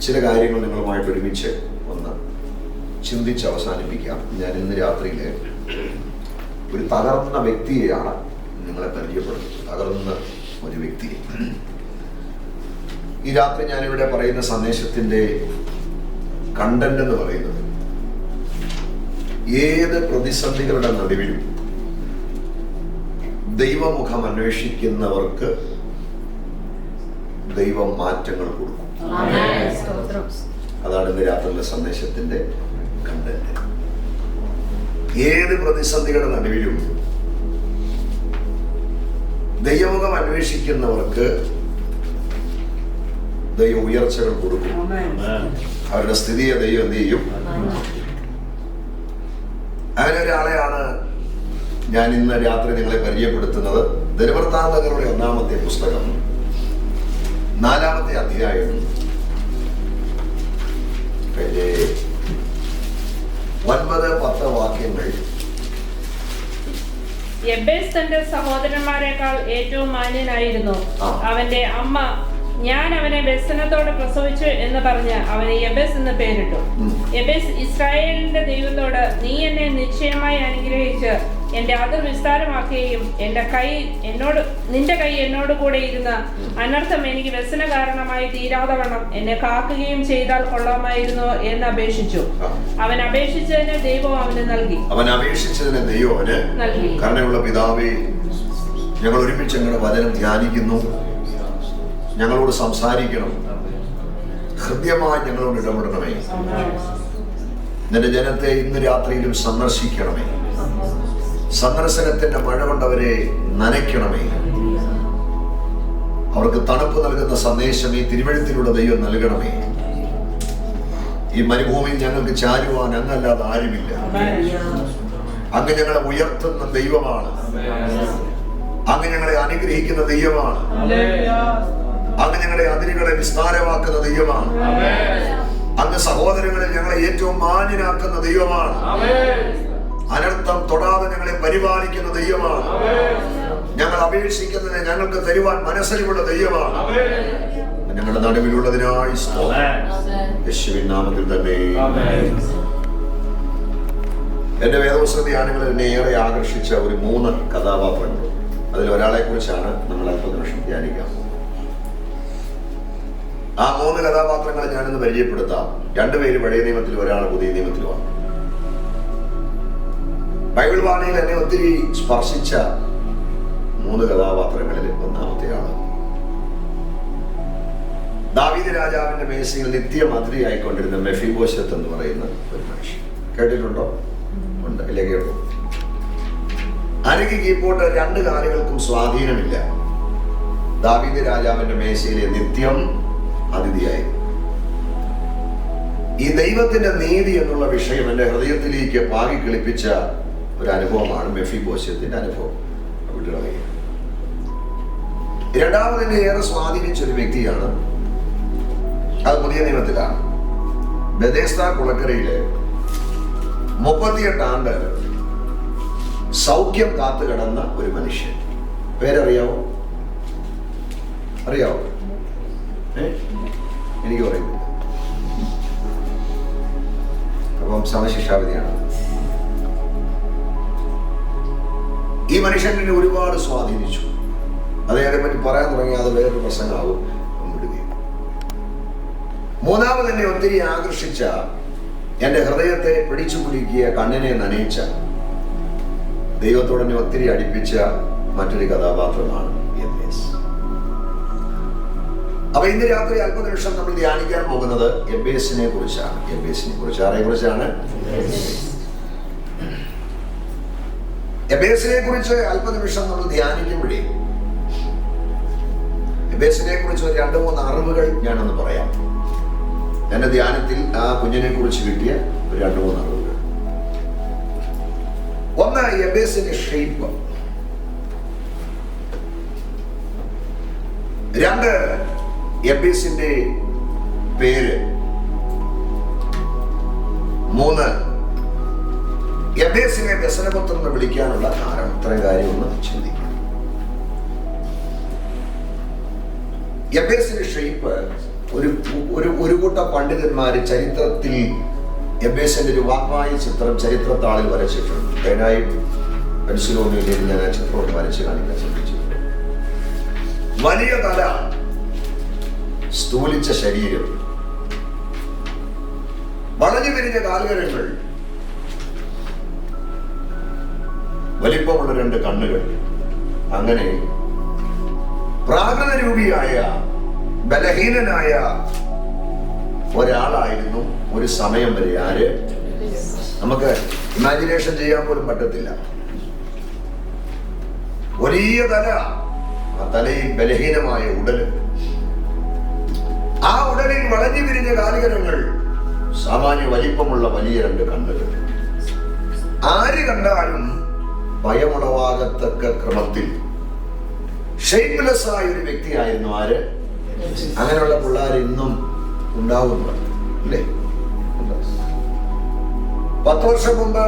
ചില കാര്യങ്ങൾ നിങ്ങളുമായിട്ട് ഒരുമിച്ച് ഒന്ന് ചിന്തിച്ച് അവസാനിപ്പിക്കാം. ഞാൻ ഇന്ന് രാത്രിയിൽ ഒരു തകർന്ന വ്യക്തിയെയാണ് നിങ്ങളെ പരിചയപ്പെടുന്നത്. തകർന്ന ഒരു വ്യക്തിയെ. ഈ രാത്രി ഞാനിവിടെ പറയുന്ന സന്ദേശത്തിൻ്റെ കണ്ടന്റ് എന്ന് പറയുന്നത്, ഏത് പ്രതിസന്ധികളുടെ നടുവിലും ദൈവമുഖം അന്വേഷിക്കുന്നവർക്ക് ദൈവം മാറ്റങ്ങൾ കൊടുക്കും. അതാണ് ഇന്ന് രാത്രിയിലെ സന്ദേശത്തിന്റെ കണ്ടന്റ്. ഏത് പ്രതിസന്ധികളുടെ നടുവിലും ദൈവമുഖം അന്വേഷിക്കുന്നവർക്ക് ദൈവം ഉയർച്ചകൾ കൊടുക്കും. അവരുടെ സ്ഥിതിയെ ദൈവം എന്ത് ചെയ്യും? അങ്ങനെ ഒരാളെയാണ് ഞാൻ ഇന്ന് രാത്രി നിങ്ങളെ പരിചയപ്പെടുത്തുന്നത്. ദിനവൃത്താന്തങ്ങളുടെ 1-ാമത്തെ പുസ്തകം 4-ാമത്തെ അധ്യായം 9-10 വാക്യങ്ങൾ. യബ്ബേസ് തന്റെ സഹോദരന്മാരെക്കാൾ ഏറ്റവും മാന്യനായിരുന്നു. അവന്റെ അമ്മ, ഞാൻ അവനെ വ്യസനത്തോടെ പ്രസവിച്ചു എന്ന് പറഞ്ഞ് അവന് യബ്ബേസ് എന്ന് പേരിട്ടു. യബ്ബേസ് ഇസ്രായേലിന്റെ ദൈവത്തോട്, നീ എന്നെ നിശ്ചയമായി അനുഗ്രഹിച്ച് എന്റെ അതിർ വിസ്താരമാക്കുകയും നിന്റെ കൈ എന്നോട് കൂടെ ഇരുന്ന അനർത്ഥം എനിക്ക് വ്യസന കാരണമായി തീരാതെ വണ്ണം എന്നെ കാക്കുകയും ചെയ്താൽ കൊള്ളാമായിരുന്നു എന്ന് അപേക്ഷിച്ചു. അവൻ അപേക്ഷിച്ചതിന് ദൈവം അവന് നൽകി. കരുണയുള്ള പിതാവേ, ഞങ്ങൾ ഒരുമിച്ച് ഞങ്ങളുടെ വചനം ധ്യാനിക്കുന്നു. ഞങ്ങളോട് സംസാരിക്കണം. ഹൃദ്യമായി ഞങ്ങളോട് ഇടപെടണമേ. നിന്റെ ജനത്തെ ഇന്ന് രാത്രിയിലും സന്ദർശിക്കണമേ. സന്ദർശനത്തിന്റെ മഴ കൊണ്ടവരെ നനയ്ക്കണമേ. അവർക്ക് തണുപ്പ് നൽകുന്ന സന്ദേശം ഈ തിരുവഴുത്തിലൂടെ ദൈവം നൽകണമേ. ഈ മരുഭൂമിയിൽ ഞങ്ങൾക്ക് ചാരുവാൻ അങ്ങല്ലാതെ ആരുമില്ല. അങ്ങ് ഞങ്ങളെ ഉയർത്തുന്ന ദൈവമാണ്. അങ്ങ് ഞങ്ങളെ അനുഗ്രഹിക്കുന്ന ദൈവമാണ്. അങ്ങ് ഞങ്ങളുടെ അതിരുകളെ വിസ്താരമാക്കുന്ന ദൈവമാണ്. അങ്ങ് സഹോദരങ്ങളിൽ ഞങ്ങളെ ഏറ്റവും മാന്യനാക്കുന്ന ദൈവമാണ്. അനർത്ഥം തൊടാതെ ഞങ്ങളെ പരിപാലിക്കുന്ന ദൈവമാണ്. ഞങ്ങൾ അപേക്ഷിക്കുന്നതിനെ ഞങ്ങൾക്ക് തരുവാൻ മനസ്സിലുള്ള ദൈവമാണ്. ഞങ്ങളുടെ നടുവിലുള്ളതിനായി യേശുവിൻ നാമത്തിൽ തന്നെ. എന്റെ വേദപുസ്തക ധ്യാനങ്ങളിൽ എന്നെ ഏറെ ആകർഷിച്ച ഒരു 3 കഥാപാത്രങ്ങൾ. അതിൽ ഒരാളെ കുറിച്ചാണ് നമ്മൾ അല്പനിമിഷം ധ്യാനിക്കാം. ആ 3 കഥാപാത്രങ്ങളെ ഞാനിന്ന് പരിചയപ്പെടുത്താം. 2 പേര് പഴയ നിയമത്തിലും ഒരാൾ പുതിയ നിയമത്തിലുമാണ്. ബൈബിൾ വായനയിൽ എന്നെ ഒത്തിരി സ്പർശിച്ച 3 കഥാപാത്രങ്ങളിൽ 1-ാമത്തെ ആള് ദാവീദ് രാജാവിന്റെ മേശയിൽ നിത്യം അതിഥിയായിക്കൊണ്ടിരുന്ന മെഫീബോശത്ത് എന്ന് പറയുന്ന ഒരു മനുഷ്യൻ. കേട്ടിട്ടുണ്ടോ? ഉണ്ട്, ഇല്ലേ? കേട്ടു. അരയ്ക്ക് കീഴ്പോട്ട് 2 കാലുകൾക്കും സ്വാധീനമില്ല. ദാവീദ് രാജാവിന്റെ മേശയിലെ നിത്യം അതിഥിയായി. ഈ ദൈവത്തിന്റെ നീതി എന്നുള്ള വിഷയം എന്റെ ഹൃദയത്തിലേക്ക് പാകി കിളിപ്പിച്ച ഒരു അനുഭവമാണ് മെഫീബോശത്തിന്റെ അനുഭവം. രണ്ടാമതിനെ ഏറെ സ്വാധീനിച്ച ഒരു വ്യക്തിയാണ്, അത് പുതിയ നിയമത്തിലാണ്. ബെഥേസ്ദാ കുളക്കരയിലെ 38 ആണ്ട് സൗഖ്യം കാത്തു കിടന്ന ഒരു മനുഷ്യൻ. പേരറിയാവോ? അറിയാവോ? എനിക്ക് പറയുന്നില്ല. അപ്പം സമശിക്ഷാവിധിയാണ്. ഈ മനുഷ്യനെ ഒരുപാട് സ്വാധീനിച്ചു. അദ്ദേഹത്തെ പറ്റി പറയാൻ തുടങ്ങി അത് വേറൊരു പ്രസംഗമാവും. വിടുകയും. 3-ാമത് എന്നെ ഒത്തിരി ആകർഷിച്ച, എന്റെ ഹൃദയത്തെ പിടിച്ചു കുലുക്കിയ, കണ്ണിനെ നനയിച്ച, ദൈവത്തോടെന്നെ ഒത്തിരി അടുപ്പിച്ച മറ്റൊരു കഥാപാത്രമാണ് യബ്ബേസ്. അപ്പൊ ഇന്ന് രാത്രി അല്പനിമിഷം നമ്മൾ ധ്യാനിക്കാൻ പോകുന്നത് യബ്ബേസിനെ കുറിച്ചാണ്. ആരെ കുറിച്ചാണ്? യബ്ബേസിനെ കുറിച്ച് അല്പനിമിഷം നമ്മൾ ധ്യാനിക്കുമ്പോഴേ യബ്ബേസിനെ കുറിച്ച് 2-3 അറിവുകൾ ഞാനൊന്ന് പറയാം. എന്റെ ധ്യാനത്തിൽ ആ കുഞ്ഞിനെ കുറിച്ച് കിട്ടിയ 2-3 അറിവുകൾ. ഒന്ന്, യബ്ബേസിന്റെ ഷേപ്പ്. 2, യബ്ബേസിന്റെ പേര്. 3, യബ്ബേസിനെ വ്യസനപുത്രൻ എന്ന് വിളിക്കാനുള്ള കാരണം. ഇത്രയും കാര്യം ഒന്ന് ചിന്തിക്കാം. യബ്ബേസിന്റെ ഷേപ്പ് ഒരു കൂട്ടം പണ്ഡിതന്മാര് ചരിത്രത്തിൽ എബേസിന്റെ ഒരു വാഗ്മായ ചിത്രം ചരിത്രത്താളിൽ വരച്ചിട്ടുണ്ട്. പേനായും പെൻസിലോണിയിൽ ഞാൻ ആ ചിത്രം വരച്ച് കാണിക്കാൻ ശ്രമിച്ചിട്ടുണ്ട്. വലിയ തല, സ്ഥൂലിച്ച ശരീരം, വളഞ്ഞു പിരിഞ്ഞ കാൽകരങ്ങൾ, വലിപ്പമുള്ള 2 കണ്ണുകൾ. അങ്ങനെ പ്രാകൃത രൂപിയായ ബലഹീനനായ ഒരാളായിരുന്നു ഒരു സമയം വരെ. ആര്? നമുക്ക് ഇമാജിനേഷൻ ചെയ്യാൻ പോലും പറ്റത്തില്ല. വലിയ തല, ആ തലയിൽ ബലഹീനമായ ഉടല്, ആ ഉടലിൽ വളഞ്ഞു പിരിഞ്ഞ കാലുകരങ്ങൾ, സാമാന്യ വലിപ്പമുള്ള വലിയ 2 കണ്ണുകൾ. ആര് കണ്ടാലും ഭയമുളവാകത്തക്ക ക്രമത്തിൽ ഷേപ്പ്ലെസ് ആയ ഒരു വ്യക്തിയായിരുന്നു. ആര്? അങ്ങനെയുള്ള പിള്ളേർ ഇന്നും ഉണ്ടാവുന്നു അല്ലേ? 10 വർഷം മുമ്പ്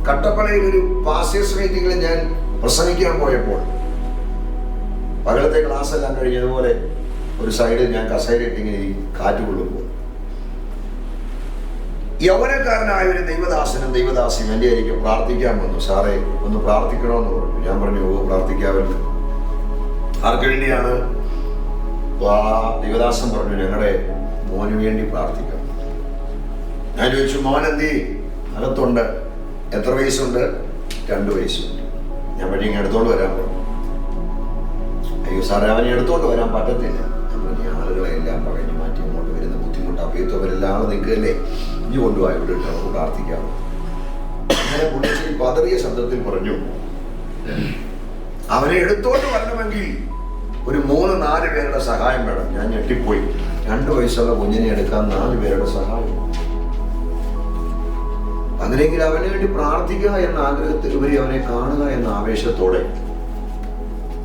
കട്ടപ്പനയിൽ ഒരു പാസ്റ്റേഴ്സ് മീറ്റിംഗിൽ ഞാൻ പ്രസംഗിക്കാൻ പോയപ്പോൾ, പകലത്തെ ക്ലാസ് എല്ലാം കഴിഞ്ഞതുപോലെ ഒരു സൈഡിൽ ഞാൻ കസേരയിട്ടിങ്ങനെ കാറ്റ് കൊള്ളുമ്പോൾ യൗവനക്കാരനായ ഒരു ദൈവദാസനും ദൈവദാസിയും എൻ്റെ ആയിരിക്ക് പ്രാർത്ഥിക്കാൻ വന്നു. സാറേ ഒന്ന് പ്രാർത്ഥിക്കണമെന്ന് പറഞ്ഞു. ഞാൻ പറഞ്ഞു, ഓ പ്രാർത്ഥിക്കാമല്ലോ. ആർക്ക് വേണ്ടിയാണ്? ആ ദൈവദാസൻ പറഞ്ഞു, ഞങ്ങളുടെ മോന് വേണ്ടി പ്രാർത്ഥിക്കാം. ഞാൻ ചോദിച്ചു, മോൻ എന്തി? അകത്തുണ്ട്. എത്ര വയസ്സുണ്ട്? 2 വയസ്സുണ്ട്. ഞാൻ പറഞ്ഞു, ഇങ്ങനെ എടുത്തോണ്ട് വരാൻ പറഞ്ഞു. അയ്യോ സാറേ, അവനെ എടുത്തോണ്ട് വരാൻ പറ്റത്തില്ല. ഞാൻ പറഞ്ഞു, ആളുകളെ എല്ലാം പറഞ്ഞു മാറ്റി ഇങ്ങോട്ട് വരുന്ന ബുദ്ധിമുട്ട് അഭ്യത്വരെല്ലാം നിൽക്കുകയല്ലേ, ഇനി കൊണ്ടുപോയി വിട്ടിട്ട് നമുക്ക് പ്രാർത്ഥിക്കാം. അങ്ങനെ പുള്ളിശ്ശേരി പതറിയ ശബ്ദത്തിൽ പറഞ്ഞു, അവനെ എടുത്തോണ്ട് വരണമെങ്കിൽ ഒരു 3-4 പേരുടെ സഹായം വേണം. ഞാൻ ഞെട്ടിപ്പോയി. 2 വയസ്സുള്ള കുഞ്ഞിനെ എടുക്കാൻ 4 പേരുടെ സഹായം. അങ്ങനെയെങ്കിൽ അവന് വേണ്ടി പ്രാർത്ഥിക്കുക എന്ന ആഗ്രഹത്തിലുപരി അവനെ കാണുക എന്ന ആവേശത്തോടെ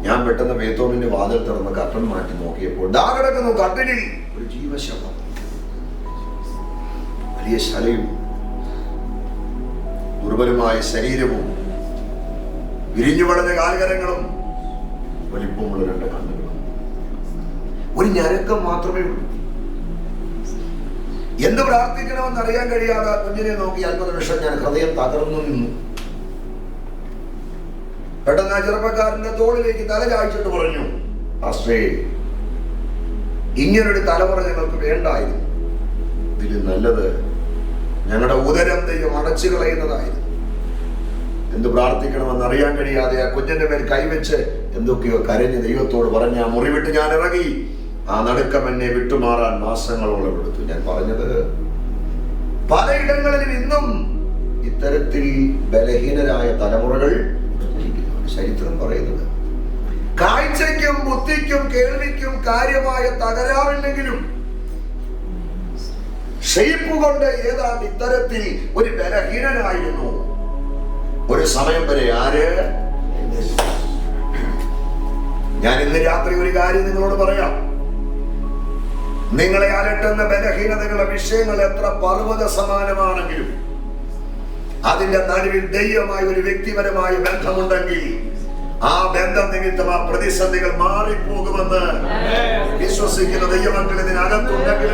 ഞാൻ പെട്ടെന്ന് ബേത്തോമിന്റെ വാതിൽ തുറന്ന് കർട്ടൻ മാറ്റി നോക്കിയപ്പോൾ ദാ കിടക്കുന്നു കട്ടിലിൽ ഒരു ജീവശവം. വലിയ ശലയും ദുർബലമായ ശരീരവും വിരിഞ്ഞു വളഞ്ഞ കാൽകരങ്ങളും വലിപ്പമുള്ള 2 കണ്ണുകളും. ഒരു ഞരക്കം മാത്രമേ ഉള്ളൂ. എന്ത് പ്രാർത്ഥിക്കണമെന്ന് അറിയാൻ കഴിയാതെ കുഞ്ഞിനെ നോക്കി അല്പ നിമിഷം ഞാൻ ഹൃദയം തകർന്നു നിന്നു. പെട്ടെന്ന് ആ ചെറുപ്പക്കാരന്റെ തോളിലേക്ക് തല ചായ്ച്ചിട്ട് പറഞ്ഞു, പാസ്റ്ററേ, ഇങ്ങനൊരു തലമുറ ഞങ്ങൾക്ക് വേണ്ടായിരുന്നു. ഇതിൽ നല്ലത് ഞങ്ങളുടെ ഉദരം ദൈവം അടച്ചു കളയുന്നതായിരുന്നു. എന്ത് പ്രാർത്ഥിക്കണമെന്ന് അറിയാൻ കഴിയാതെ ആ കുഞ്ഞിന്റെ മേൽ കൈവച്ച് എന്തൊക്കെയോ കരഞ്ഞ് ദൈവത്തോട് പറഞ്ഞ ആ മുറിവിട്ട് ഞാൻ ഇറങ്ങി. ആ നടുക്കം എന്നെ വിട്ടുമാറാൻ മാസങ്ങളോളം എടുത്തു. ഞാൻ പറഞ്ഞത്, പലയിടങ്ങളിലും ഇന്നും ഇത്തരത്തിൽ ബലഹീനരായ തലമുറകൾ ചരിത്രം പറയുന്നത്. കാഴ്ചയ്ക്കും ബുദ്ധിക്കും കേൾവിക്കും കാര്യമായ തകരാറില്ലെങ്കിലും ഷെയ്പ്പ് കൊണ്ട് ഏതാണ്ട് ഇത്തരത്തിൽ ഒരു ബലഹീനനായിരുന്നു ഒരു സമയം വരെ. ആര്? ഞാൻ ഇന്ന് രാത്രി ഒരു കാര്യം നിങ്ങളോട് പറയാം. നിങ്ങളെ അലട്ടുന്ന ബലഹീനതകളുടെ വിഷയങ്ങൾ എത്ര പർവ്വത സമാനമാണെങ്കിലും അതിന്റെ നടുവിൽ ദൈവമായ ഒരു വ്യക്തിപരമായ ബന്ധമുണ്ടെങ്കിൽ ആ ബന്ധം നിമിത്തം ആ പ്രതിസന്ധികൾ മാറിപ്പോകുമെന്ന് വിശ്വസിക്കുന്ന ദൈവമക്കൾ ഇതിനകത്തുണ്ടെങ്കിൽ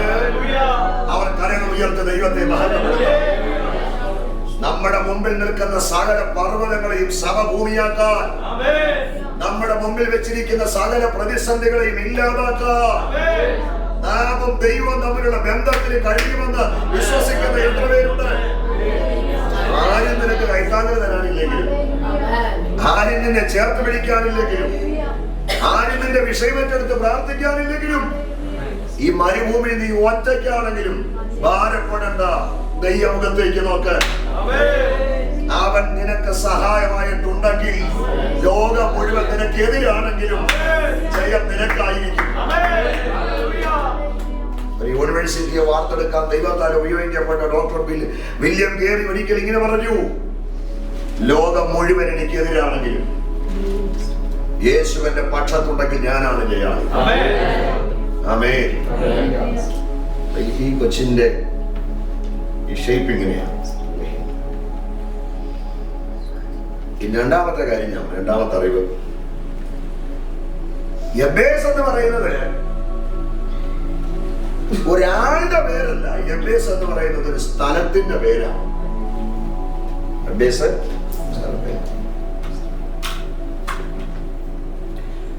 അവർ കരങ്ങൾ ഉയർത്തി ദൈവത്തെ മഹത്വപ്പെടുത്തുക. നമ്മുടെ മുമ്പിൽ നിൽക്കുന്ന സകല പർവ്വതങ്ങളെയും സമഭൂമിയാക്കാൻ, നമ്മുടെ മുമ്പിൽ വെച്ചിരിക്കുന്ന സകല പ്രതിസന്ധികളെയും ഇല്ലാതാക്കാൻ നാമും ദൈവം തമ്മിലുള്ള ബന്ധത്തിന് കഴിയുമെന്ന് വിശ്വസിക്കുന്ന എത്ര പേരുണ്ട്? ആരും നിനക്ക് കൈത്താങ്ങൽ തരാനില്ലെങ്കിലും, ആരും നിന്നെ ചേർത്ത് പിടിക്കാനില്ലെങ്കിലും, ആരും നിന്റെ വിഷയമേറ്റെടുത്ത് പ്രാർത്ഥിക്കാനില്ലെങ്കിലും, ഈ മരുഭൂമി നീ ഒറ്റയ്ക്കാണെങ്കിലും ഭാരപ്പെടേണ്ട. ദൈവമുഖത്തേക്ക് നോക്ക്. അവൻ നിനക്ക് സഹായമായിട്ടുണ്ടെങ്കിൽ ലോകം മുഴുവൻ നിനക്കെതിരാണെങ്കിലും ജയം നിനക്കായിരിക്കും. ഒരു യൂണിവേഴ്സിറ്റിയെ വാർത്തെടുക്കാൻ ദൈവത്താൽ ഉപയോഗിക്കപ്പെട്ട ഡോക്ടർ വില്യം കേറി ഒരിക്കൽ ഇങ്ങനെ പറഞ്ഞു, ലോകം മുഴുവൻ എനിക്കെതിരാണെങ്കിലും യേശുവിന്റെ പക്ഷത്തുണ്ടെങ്കിൽ ഞാനാണ് ജയാളി. ആമേൻ. ഈ കൊച്ചിന്റെ ഈ ഷേപ്പ് ഇങ്ങനെയാണ്. രണ്ടാമത്തെ കാര്യം, രണ്ടാമത്തെ അറിവ്, യബേസ് എന്ന് പറയുന്നത് ഒരാളുടെ പേരല്ല. എബേസ് എന്ന് പറയുന്നത് ഒരു സ്ഥലത്തിന്റെ പേരാണ്. എബേസ് സ്ഥലപ്പേര്.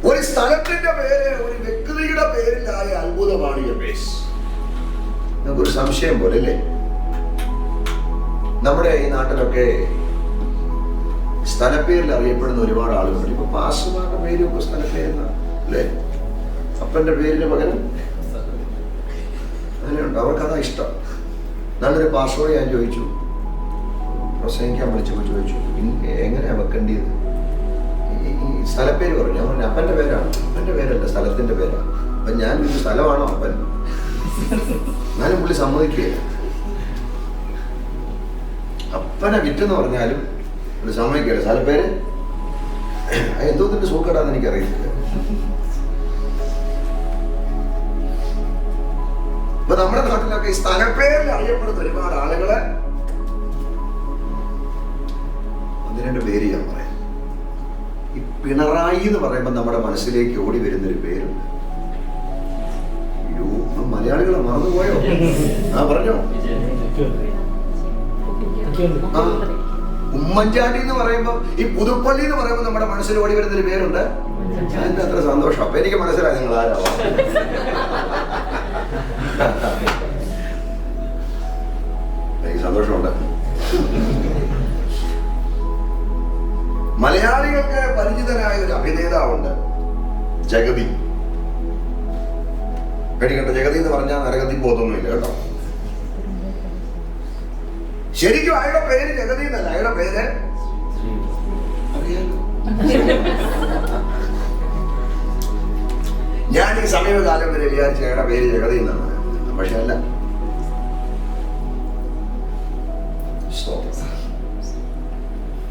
ഒരു സ്ഥലത്തിന്റെ പേര് ഒരു വ്യക്തിയുടെ പേരിലായ അത്ഭുതമാണ് എബേസ്. നമുക്കൊരു സംശയം പോലെ അല്ലേ, നമ്മുടെ ഈ നാട്ടിലൊക്കെ സ്ഥലപ്പേരിൽ അറിയപ്പെടുന്ന ഒരുപാട് ആളുകളുണ്ട്. ഇപ്പൊ പാസ്റ്റർമാരുടെ പേരൊക്കെ സ്ഥലപ്പേരെന്നാണ് അല്ലേ, അപ്പന്റെ പേരിന് പകരം അങ്ങനെയുണ്ട്. അവർക്കതാ ഇഷ്ടം. നല്ലൊരു പാസ്റ്ററോട് ഞാൻ ചോദിച്ചു, പ്രസംഗിക്കാൻ വിളിച്ചപ്പോൾ ചോദിച്ചു, എങ്ങനെയാ വെക്കേണ്ടത്? ഈ സ്ഥലപ്പേര് പറഞ്ഞു. ഞാൻ പറഞ്ഞു അപ്പന്റെ പേരാണ്. അപ്പന്റെ പേരല്ല, സ്ഥലത്തിന്റെ പേരാണ്. അപ്പൊ ഞാൻ ഇത് സ്ഥലമാണോ അപ്പൻ? എന്നാലും പുള്ളി സമ്മതിക്കുകയില്ല. അപ്പനെ വിറ്റെന്ന് പറഞ്ഞാലും പുള്ളി സമ്മതിക്കുകയില്ല. സ്ഥലപ്പേര് എന്തോത്തിന്റെ സൂക്കേടാന്ന് എനിക്കറിയില്ല. അപ്പൊ നമ്മുടെ നാട്ടിലൊക്കെ ഈ സ്ഥലപ്പേരിൽ അറിയപ്പെടുന്ന ഒരുപാട് ആളുകളെ ഒന്ന് രണ്ട് പേര് ഞാൻ പറയാം. ഈ പിണറായി എന്ന് പറയുമ്പോൾ നമ്മുടെ മനസ്സിലേക്ക് ഓടി വരുന്നൊരു പേരുണ്ട്. അയ്യോ, മലയാളികളെ മറന്നുപോയോ? ആ പറഞ്ഞോ. ഉമ്മൻചാണ്ടി എന്ന് പറയുമ്പോ, ഈ പുതുപ്പള്ളി എന്ന് പറയുമ്പോൾ നമ്മുടെ മനസ്സിൽ ഓടി വരുന്നൊരു പേരുണ്ട്. അതിന്റെ അത്ര സന്തോഷം. അപ്പൊ എനിക്ക് മനസ്സിലായി നിങ്ങൾ ആരാവാ. എനിക്ക് സന്തോഷമുണ്ട്. മലയാളികൾക്ക് പരിചിതനായ ഒരു അഭിനേതാവുണ്ട്, ജഗതി. പേടിക്കണ്ട, ജഗതി എന്ന് പറഞ്ഞാൽ നരകത്തിൽ പോകുന്നൊന്നുമില്ല കേട്ടോ. ശരിക്കും അയാളുടെ പേര് ജഗതി എന്നല്ല, അയാളുടെ പേര് അറിയാലോ. ഞാൻ ഈ സമീപകാലം വരെ വിചാരിച്ച അയാളുടെ പേര് ജഗതി എന്നാണ്. പക്ഷെ അല്ല.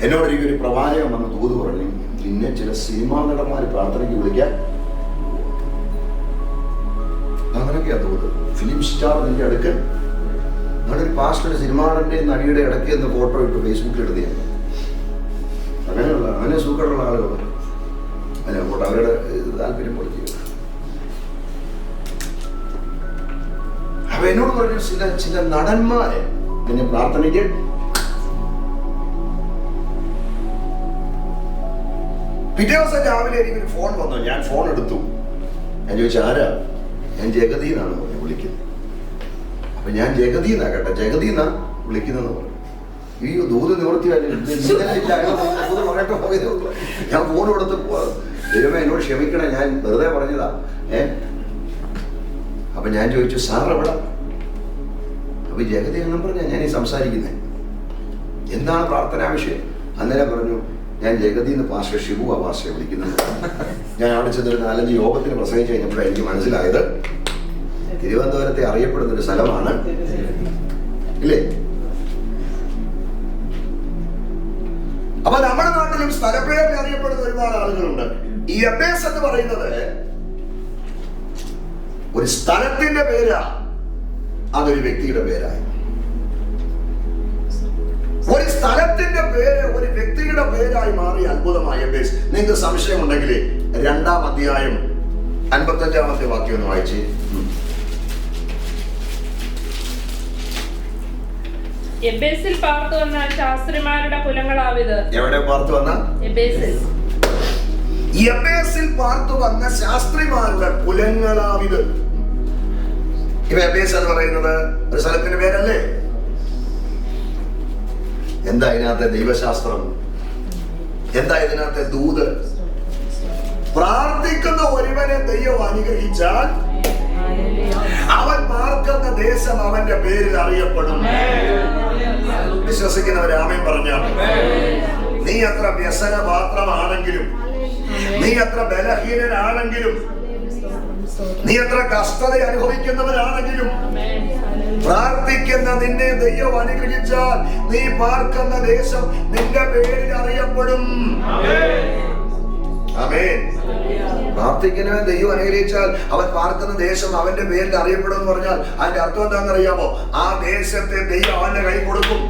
എന്നോട് എനിക്കൊരു പ്രവാചകൻ വന്ന് തൂത് പറഞ്ഞു, നിന്നെ ചില സിനിമാ നടന്മാർ പ്രാർത്ഥനയ്ക്ക് വിളിക്കാൻ. അങ്ങനെയൊക്കെയാ തൂത്. ഫിലിം സ്റ്റാർ നിന്റെ അടുക്കൽ. നിങ്ങളൊരു പാസ്റ്റർ സിനിമാടന്റെ നടിയുടെ ഇടയ്ക്ക് എന്ന് ഫോട്ടോ ഇട്ട് ഫേസ്ബുക്കിൽ എടുത്തിയാണ്. അങ്ങനെ സൂക്കറുള്ള ആളുകൾ അല്ല, അങ്ങോട്ട് അവരുടെ താല്പര്യം പോലെ ചെയ്യും. അപ്പൊ എന്നോട് പറഞ്ഞു, ചില നടന്മാരെ നിന്നെ പ്രാർത്ഥനയ്ക്ക്. പിറ്റേ ദിവസം രാവിലെ എനിക്കൊരു ഫോൺ വന്നു. ഞാൻ ഫോൺ എടുത്തു. ഞാൻ ചോദിച്ചു, ആരാ? ഞാൻ ജഗതി എന്നാണ് പറഞ്ഞു വിളിക്കുന്നത്. അപ്പൊ ഞാൻ ജഗതി എന്നാ കേട്ടെ, ജഗതി എന്നാ വിളിക്കുന്നതെന്ന് പറഞ്ഞു. ഈ ദൂത് നിവർത്തിയാലും ഞാൻ ഫോൺ കൊടുത്ത് ദൈവമേ എന്നോട് ക്ഷമിക്കണേ, ഞാൻ വെറുതെ പറഞ്ഞതാ. അപ്പൊ ഞാൻ ചോദിച്ചു, സാർ എവിടെ? അപ്പൊ ജഗതി എന്നും പറഞ്ഞാ ഞാൻ ഈ സംസാരിക്കുന്നത്. എന്താണ് പ്രാർത്ഥനാ വിഷയം? അന്നേരം പറഞ്ഞു, ഞാൻ ജഗതി എന്ന് പാസ്റ്റർ ഷിബു ആ പാസ്റ്ററെ വിളിക്കുന്നത്. ഞാൻ അവിടെ ചെന്നൊരു 4-5 യോഗത്തിന് പ്രസംഗിച്ച് കഴിഞ്ഞപ്പോഴാണ് എനിക്ക് മനസ്സിലായത് തിരുവനന്തപുരത്തെ അറിയപ്പെടുന്ന ഒരു സ്ഥലമാണ് ഇല്ലേ. അപ്പൊ നമ്മുടെ നാട്ടിലും സ്ഥലപ്പേരിൽ അറിയപ്പെടുന്ന ഒരുപാട് ആളുകളുണ്ട്. ഈ എബേസ് എന്ന് പറയുന്നത് ഒരു സ്ഥലത്തിന്റെ പേരാ, അതൊരു വ്യക്തിയുടെ പേരായി. ഒരു സ്ഥലത്തിന്റെ പേര് ഒരു വ്യക്തിയുടെ പേരായി മാറി അത്ഭുതമായ എബേസ്. നിങ്ങൾക്ക് സംശയമുണ്ടെങ്കിൽ 2-ാം അധ്യായം 55-ാമത്തെ വാക്യം ഒന്ന് വായിച്ച്. എബേസിൽ പാർത്തു വന്ന ശാസ്ത്രിമാരുടെ കുലങ്ങളാവിത്. എവിടെ പാർത്തു വന്ന? എബേസിൽ. എബേസിൽ പാർത്തു വന്ന ശാസ്ത്രിമാരുടെ കുലങ്ങളാവിത്. ഇവ എബേസ് എന്ന് പറയുന്നത് ഒരു സ്ഥലത്തിന്റെ പേരല്ലേ? എന്താ ഇതിനകത്തെ ദൈവശാസ്ത്രം? എന്താ ഇതിനകത്തെ ദൂത്? പ്രാർത്ഥിക്കുന്ന ഒരുവനെ ദൈവം അനുഗ്രഹിച്ചാൽ അവൻ പാർക്കുന്ന ദേശം അവന്റെ പേരിൽ അറിയപ്പെടും. വിശ്വസിക്കുന്നവർ ആമേൻ പറഞ്ഞാൽ. നീ എത്ര വ്യസനപാത്രമാണെങ്കിലും, നീ എത്ര ബലഹീനനാണെങ്കിലും, നീ എത്ര കഷ്ടത അനുഭവിക്കുന്നവരാണെങ്കിലും, പ്രാർത്ഥിക്കുന്ന നിന്നെ ദൈവം അനുഗ്രഹിച്ചാൽ നീ പാർക്കുന്ന ദേശം നിന്റെ പേരിൽ അറിയപ്പെടും. ആമേൻ. പ്രാർത്ഥിക്കുന്നവൻ ദൈവം അനുഗ്രഹിച്ചാൽ അവൻ പാർക്കുന്ന ദേശം അവന്റെ പേരിൽ അറിയപ്പെടും എന്ന് പറഞ്ഞാൽ അതിന്റെ അർത്ഥം എന്താണെന്ന് അറിയാമോ? ആ ദേശത്തെ ദൈവം അവന്റെ കൈ കൊടുക്കും.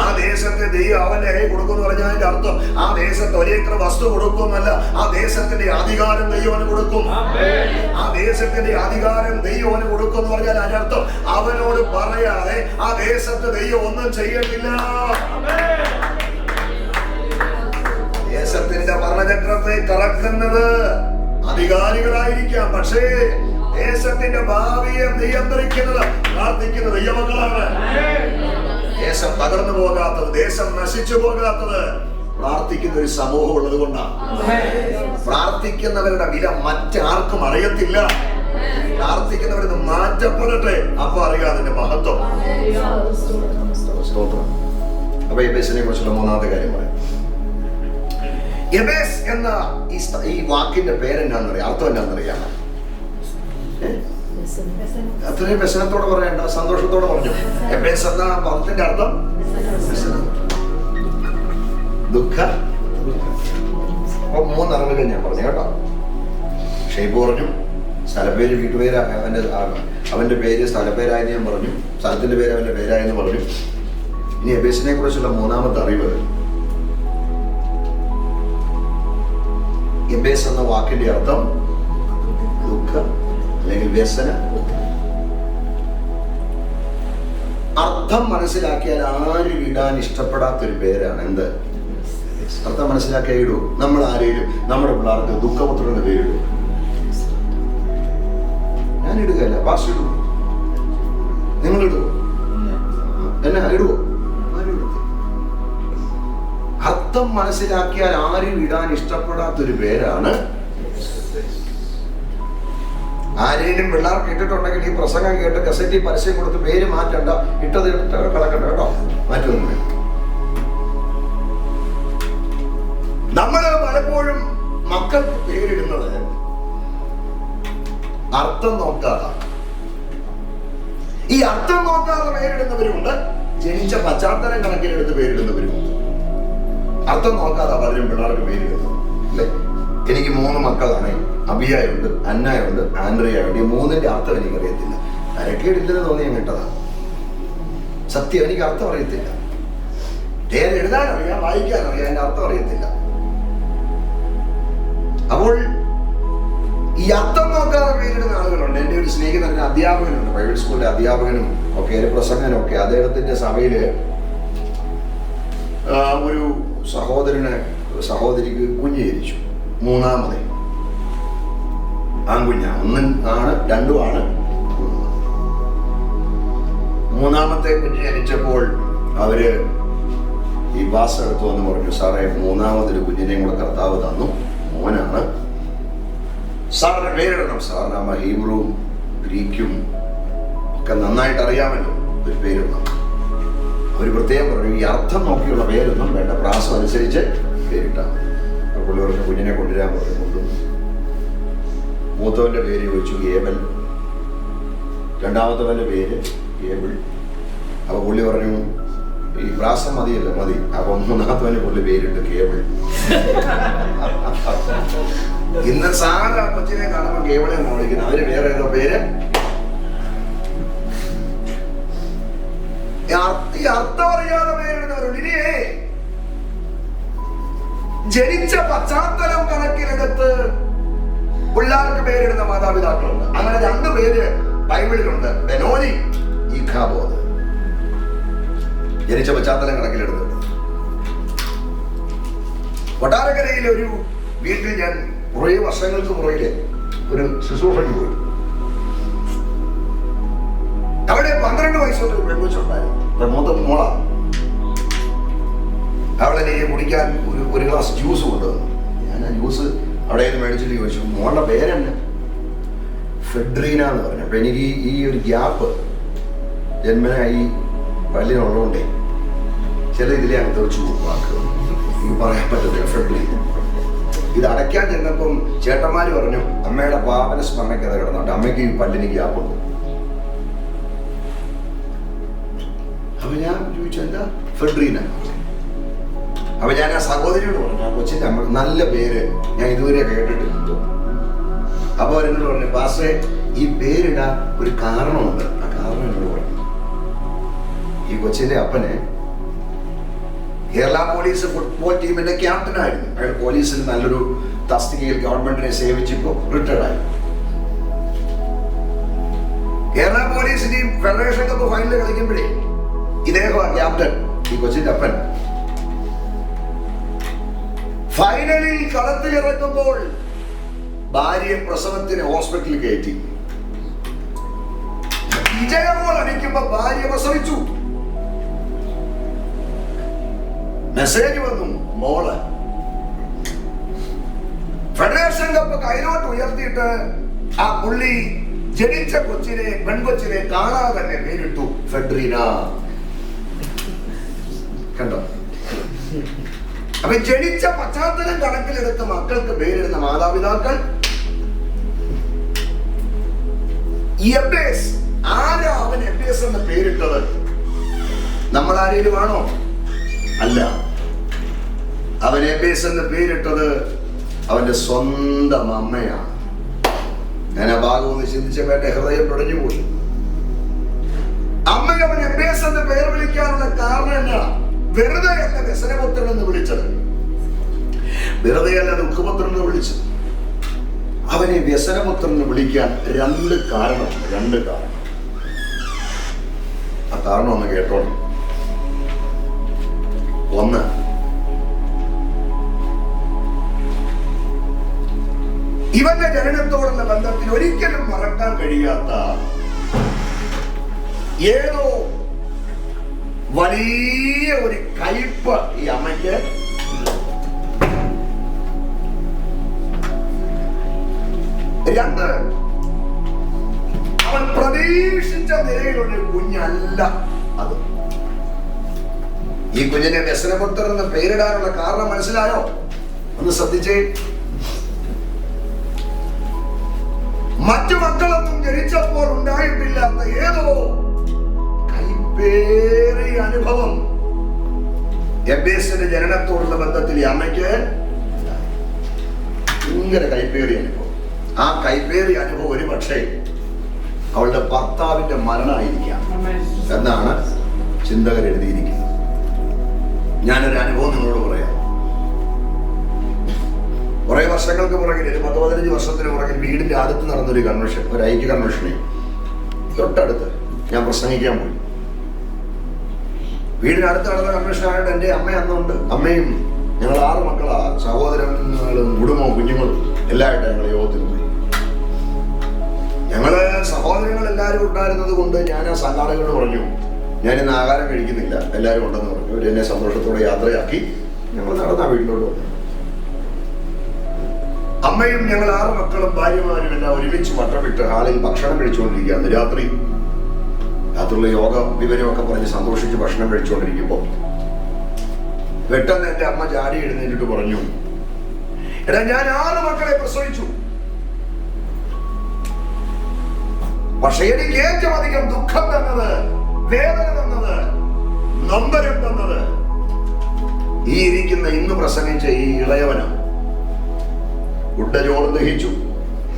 ആ ദേശത്തെ ദൈവം അവന്റെ കൈ കൊടുക്കും എന്ന് പറഞ്ഞാൽ അതിന്റെ അർത്ഥം ആ ദേശത്ത് ഒരേ ഏക്കർ വസ്തു കൊടുക്കുമെന്നല്ല, ആ ദേശത്തിന്റെ അധികാരം ദൈവം കൊടുക്കും. ആ ദേശത്തിന്റെ അധികാരം ദൈവം കൊടുക്കും എന്ന് പറഞ്ഞാൽ അതിനർത്ഥം അവനോട് പറയാതെ ആ ദേശത്ത് ദൈവം ഒന്നും ചെയ്യത്തില്ല. ദേശത്തിന്റെ ഭരണചക്രത്തെ കറക്കുന്നത് അധികാരികളായിരിക്കാം, പക്ഷേ ദേശത്തിന്റെ ഭാവിയെ നിയന്ത്രിക്കുന്നത് പ്രാർത്ഥിക്കുന്ന ദൈവമക്കളാണ്. ദേശം തകർന്നു പോകാത്തത്, ദേശം നശിച്ചു പോകാത്തത് പ്രാർത്ഥിക്കുന്ന ഒരു സമൂഹം ഉള്ളത് കൊണ്ടാണ്. പ്രാർത്ഥിക്കുന്നവരുടെ വില മറ്റാർക്കും അറിയത്തില്ല. പ്രാർത്ഥിക്കുന്നവരിൽ നിന്ന് മാറ്റപ്പെടട്ടെ, അപ്പൊ അറിയാം അതിന്റെ മഹത്വം. സ്തോത്രം. അപ്പൊ യബേസിനെ കുറിച്ചുള്ള മൂന്നാമത്തെ കാര്യം പറയാം. യബേസ് എന്ന ഈ വാക്കിന്റെ പേരെന്നാന്നറിയാം, അർത്ഥം എന്നാന്നറിയാം? അത്രയും വ്യസനത്തോടെ പറയണ്ട, സന്തോഷത്തോടെ പറഞ്ഞു. യബേസ് എന്ന പദത്തിന്റെ അർത്ഥം ദുഃഖ. അപ്പൊ മൂന്നറിവുകൾ ഞാൻ പറഞ്ഞു കേട്ടോ. ഷെയ്ബ് പറഞ്ഞു, സ്ഥലപ്പേര് വീട്ടുപേര് അവന്റെ പേര് സ്ഥലപ്പേരായെന്ന് ഞാൻ പറഞ്ഞു, സ്ഥലത്തിന്റെ പേര് അവന്റെ പേരായെന്ന് പറഞ്ഞു. ഇനി യബേസിനെ കുറിച്ചുള്ള മൂന്നാമത്തെ അറിവ്, യബേസ് എന്ന വാക്കിന്റെ അർത്ഥം ദുഃഖം അല്ലെങ്കിൽ വ്യസന. അർത്ഥം മനസ്സിലാക്കിയാൽ ആരും ഇടാൻ ഇഷ്ടപ്പെടാത്തൊരു പേരാണ് എന്ത്? അർത്ഥം മനസ്സിലാക്കിയാൽ ഇടൂ. നമ്മൾ ആരെയും നമ്മുടെ പിള്ളേർക്ക് ദുഃഖപുത്രന്റെ പേരിടും. ഞാൻ ഇടുകയല്ല, പാസ് ഇടും. നിങ്ങൾ ഇടുവോ? എന്നെ ഇടുവോ? അർത്ഥം മനസ്സിലാക്കിയാൽ ആരും ഇടാൻ ഇഷ്ടപ്പെടാത്തൊരു പേരാണ്. ആരെയും പിള്ളേർക്ക് ഇട്ടിട്ടുണ്ടെങ്കിൽ ഈ പ്രസംഗം കേട്ട് കസറ്റി പരസ്യം കൊടുത്ത് പേര് മാറ്റണ്ട, ഇട്ടത് കളക്കണ്ട കേട്ടോ, മാറ്റൊന്നും. നമ്മള് പലപ്പോഴും മക്കൾക്ക് പേരിടുന്നത് അർത്ഥം നോക്കാതെ. ഈ അർത്ഥം നോക്കാതെ പേരിടുന്നവരുമുണ്ട്, ജനിച്ച പശ്ചാത്തലം കണക്കിലെടുത്ത് പേരിടുന്നവരുമുണ്ട്. അർത്ഥം നോക്കാതെ പലരും പിള്ളേർക്ക് പേരിടുന്നത് അല്ലേ? എനിക്ക് 3 മക്കളാണ്. അബിയായുണ്ട്, അന്നയുണ്ട്, ആൻഡ്രിയുണ്ട്. ഈ 3ന്റെ അർത്ഥം എനിക്കറിയത്തില്ല. തരക്കേടില്ലെന്ന് തോന്നി ഞാൻ കേട്ടതാണ്. സത്യം, എനിക്ക് അർത്ഥം അറിയത്തില്ല. പേര് എഴുതാനറിയാം, വായിക്കാനറിയാം, അതിന്റെ അർത്ഥം അറിയത്തില്ല. അപ്പോൾ ഈ അർത്ഥം നോക്കാതെ പേരിടുന്ന ആളുകളുണ്ട്. എൻ്റെ ഒരു സ്നേഹിതൻ അധ്യാപകനുണ്ട്, പ്രൈവറ്റ് സ്കൂളിലെ അധ്യാപകനും ഒക്കെ ഒരു പ്രസംഗനും ഒക്കെ. അദ്ദേഹത്തിന്റെ സഭയില് ഒരു സഹോദരിക്ക് കുഞ്ഞ് ജനിച്ചു. 3ാമത് ആൺകുഞ്ഞ. 1 ആണ്, 2 ആണ്. 3ാമത്തെ കുഞ്ഞ് ജനിച്ചപ്പോൾ അവര് ഈ ബാസ് എടുത്തു വന്ന് പറഞ്ഞു, സാറേ 3ാമതൊരു കുഞ്ഞിനെയും കൂടെ കർത്താവ് തന്നു, മോനാണ്, സാറിന്റെ പേരിടണം. സാറിന് ഹീബ്രുവും ഗ്രീക്കും ഒക്കെ നന്നായിട്ട് അറിയാമല്ലോ, ഒരു പേരിടണം. ഒരു പ്രത്യേകം പറഞ്ഞു, ഈ അർത്ഥം നോക്കിയുള്ള പേരൊന്നും വേണ്ട, പ്രാസം അനുസരിച്ച് പേരിട്ടാൽ. പുള്ളി പറഞ്ഞു കുഞ്ഞിനെ കൊണ്ടുവരാൻ പറഞ്ഞു. കൊണ്ടുവന്നു. മൂത്തവന്റെ പേര് ചോദിച്ചു, ഏബൽ. 2ാമത്തവന്റെ പേര് ഏബിൾ. അപ്പൊ പുള്ളി പറഞ്ഞു ഈ പ്രാസം മതിയല്ലോ, മതി. അപ്പൊ 3ാമത്തവന് പുള്ളി പേരിട്ട് കേബിൾ. ഇന്ന് സാധാ കൊച്ചിനെ കാണുമ്പോൾ കേബിളെ വിളിക്കുന്നത്, അവര് വേറെ ഏതോ പേര്. ഈ അർത്ഥം അറിയാതെ പേരിടുന്നവരുണ്ട്. ഇനിയേ ജനിച്ച പശ്ചാത്തലം കണക്കിലെടുത്ത് പിള്ളേർക്ക് പേരിടുന്ന മാതാപിതാക്കളുണ്ട്. അങ്ങനെ 2 പേര് ബൈബിളിലുണ്ട്, ബെനോനി, ഈഖാബോദ്. ജനിച്ച പശ്ചാത്തലം കണക്കിലെടുത്ത്. കൊട്ടാരക്കരയിലെ ഒരു വീട്ടിൽ ഞാൻ കുറേ വർഷങ്ങൾക്ക് പുറകില് ഒരു ശുശ്രൂഷയ്ക്ക് പോയി. അവിടെ 12 വയസ്സുള്ള ഒരു പെൺകൊച്ചുണ്ടായിരുന്നു. മൂത്ത മോള. അവളെ കുടിക്കാൻ ഒരു ഗ്ലാസ് ജ്യൂസ് കൊണ്ടുവന്നു. ഞാൻ ആ ജ്യൂസ് അവിടെ നിന്ന് മേടിച്ചിട്ട് ചോദിച്ചു, മോളുടെ പേരെന്നെ? ഫെഡ്രീന എന്ന് പറഞ്ഞു. അപ്പൊ എനിക്ക് ഈ ഒരു ഗ്യാപ്പ് ജന്മനായി പല്ലിനുള്ളതുകൊണ്ടേ ചില ഇതിലെ അങ്ങ് തെറിച്ചു വാക്കുകൾ എനിക്ക് പറയാൻ പറ്റത്തില്ല. ഫെഡ്രീന. ഇത് അടയ്ക്കാൻ ചെന്നപ്പം ചേട്ടന്മാര് പറഞ്ഞു, അമ്മയുടെ പാവന സ്മരണയ്ക്ക് അത് കിടന്നുണ്ട്, അമ്മയ്ക്ക് ഈ പല്ലിന് ഗ്യാപ്പുണ്ട്. അപ്പൊ ഞാൻ ചോദിച്ചു, എന്താ? ഫെഡ്രീന. അപ്പൊ ഞാൻ ആ സഹോദരിയോട് പറഞ്ഞു, ആ കൊച്ചിന്റെ അമ്മ നല്ല പേര് ഞാൻ ഇതുവരെ കേട്ടിട്ടില്ല. അപ്പൊ അവരെന്നോട് പറഞ്ഞു, പാസ്റ്റേ ഈ പേരിടാൻ ഒരു കാരണമുണ്ട്. ആ കാരണം എന്നോട് പറഞ്ഞു, ഈ കൊച്ചിന്റെ അപ്പന് കേരള പോലീസ് ഫുട്ബോൾ ടീമിന്റെ ക്യാപ്റ്റനായിരുന്നു. അയാൾ പോലീസിൽ നല്ലൊരു തസ്തികയിൽ ഗവൺമെന്റിനെ സേവിച്ചിപ്പോ റിട്ടയർഡ് ആയി. Kerala police team federation cup final കളിക്കുമ്പോഴേ ഇദ്ദേഹമാണ് ക്യാപ്റ്റൻ, ഈ കൊച്ചിന്റെ അപ്പൻ. ഫൈനലിൽ കളത്തിലിറങ്ങുമ്പോൾ ഭാര്യയെ പ്രസവത്തിന് ഹോസ്പിറ്റലിൽ കയറ്റി. വിജയമോൾ അടിക്കുമ്പോ ഭാര്യ പ്രസവിച്ചു. മെസ്സേജ് വന്നു, മോള്. ഫെഡറേഷൻ കപ്പ് കൈലോട്ട് ഉയർത്തിയിട്ട് ആ പുള്ളി ജനിച്ച കൊച്ചിനെ, പെൺകൊച്ചിനെ കാണാതെ തന്നെ പേരിട്ടു ഫെഡ്രീന. കണ്ടോ? അപ്പൊ ജനിച്ച പശ്ചാത്തലം കണക്കിലെടുത്ത് മക്കൾക്ക് പേരിടുന്ന മാതാപിതാക്കൾ. എബേസ്, ആരാ അവൻ എബേസ് എന്ന് പേരിട്ടത്? നമ്മൾ ആരെങ്കിലും ആണോ? അല്ല. അവൻ എബേസ് എന്ന് പേരിട്ടത് അവന്റെ സ്വന്തം അമ്മയാണ്. ഞാൻ ആ ഭാഗം ഒന്ന് ചിന്തിച്ചപ്പോ എന്റെ ഹൃദയം പിടഞ്ഞുപോയി. അമ്മ അവൻ എബേസ് എന്ന് പേര് വിളിക്കാനുള്ള കാരണം എന്നാ? വെറുതെ അല്ല വ്യസനപുത്രൻ എന്ന് വിളിച്ചത്, വെറുതെ അല്ല ദുഃഖപുത്രൻ എന്ന് വിളിച്ചത്. അവനെ വ്യസനപുത്രൻ എന്ന് വിളിക്കാൻ രണ്ട് കാരണമുണ്ട്. ആ കാരണം ഒന്ന് കേട്ടോണം. ഒന്ന്, ഇവന്റെ ജനനത്തോടുള്ള ബന്ധത്തിൽ ഒരിക്കലും മറക്കാൻ കഴിയാത്ത ഏതോ വലിയ ഒരു കയ്പ് ഈ അമ്മയ്ക്ക്. രണ്ട്, അവൻ പ്രതീക്ഷിച്ച നിലയിലുള്ള കുഞ്ഞല്ല അത്. ഈ കുഞ്ഞിനെ വ്യസനപുത്രൻ എന്ന് പേരിടാനുള്ള കാരണം മനസ്സിലായോ? ഒന്ന് ശ്രദ്ധിച്ചേ. മറ്റു മക്കളൊന്നും ജനിച്ചപ്പോൾ ഉണ്ടായിട്ടില്ലാത്ത ഏതോ കൈപ്പേറിയ അനുഭവം എബേസിന്റെ ജനനത്തോടുള്ള ബന്ധത്തിൽ ഈ അമ്മയ്ക്ക് ഭയങ്കര കൈപ്പേറിയ അനുഭവം. ആ കൈപ്പേറിയ അനുഭവം ഒരു പക്ഷേ അവളുടെ ഭർത്താവിന്റെ മരണമായിരിക്കാം എന്നാണ് ചിന്തകർ എഴുതിയിരിക്കുന്നത്. ഞാനൊരു അനുഭവം നിങ്ങളോട് പറയാം. കുറെ വർഷങ്ങൾക്ക് പുറകിൽ, ഒരു 10-15 വർഷത്തിന് പുറകിൽ വീടിന്റെ അടുത്ത് നടന്നൊരു കൺവെൻഷൻ, ഒരു ഐക്യ കൺവെൻഷനെ തൊട്ടടുത്ത് ഞാൻ പ്രസംഗിക്കാൻ പോയി. വീടിനടുത്ത് നടന്ന കൺവെൻഷൻ ആയിട്ട് എൻ്റെ അമ്മ അന്നുണ്ട്. അമ്മയും ഞങ്ങൾ 6 മക്കളാ, സഹോദരങ്ങളും കുടുംബവും കുഞ്ഞുങ്ങളും എല്ലാമായിട്ട് ഞങ്ങൾ യോഗത്തിൽ പോയി. ഞങ്ങള് സഹോദരങ്ങൾ എല്ലാവരും ഉണ്ടായിരുന്നത് കൊണ്ട് ഞാൻ ആ സംഘാടകരോട് പറഞ്ഞു, ഞാനിന്ന് ആഹാരം കഴിക്കുന്നില്ല, എല്ലാവരും ഉണ്ടെന്ന് പറഞ്ഞു. അവരെന്നെ സന്തോഷത്തോടെ യാത്രയാക്കി ഞങ്ങൾ നടന്ന വീട്ടിലോട്ട് വന്നു. അമ്മയും ഞങ്ങൾ 6 മക്കളും ഭാര്യമാരും എല്ലാം ഒരുമിച്ച് വട്ടമിട്ട് ഹാളിൽ ഭക്ഷണം കഴിച്ചുകൊണ്ടിരിക്കുകയാണ്. രാത്രിയുള്ള യോഗ വിവരമൊക്കെ പറഞ്ഞ് സന്തോഷിച്ച് ഭക്ഷണം കഴിച്ചുകൊണ്ടിരിക്കുമ്പോൾ പെട്ടെന്ന് എൻ്റെ അമ്മ ചാടി എഴുന്നേറ്റിട്ട് പറഞ്ഞു, എടാ ഞാൻ 6 മക്കളെ പ്രസവിച്ചു, പക്ഷെ എനിക്ക് ഏറ്റവും അധികം ദുഃഖം തന്നത്, വേദന തന്നത്, നൊമ്പരം തന്നത് ഈ ഇരിക്കുന്ന ഇന്ന് പ്രസംഗിച്ച ഈ ഇളയവനാണ്. ഉണ്ട ചോറും ദഹിച്ചു,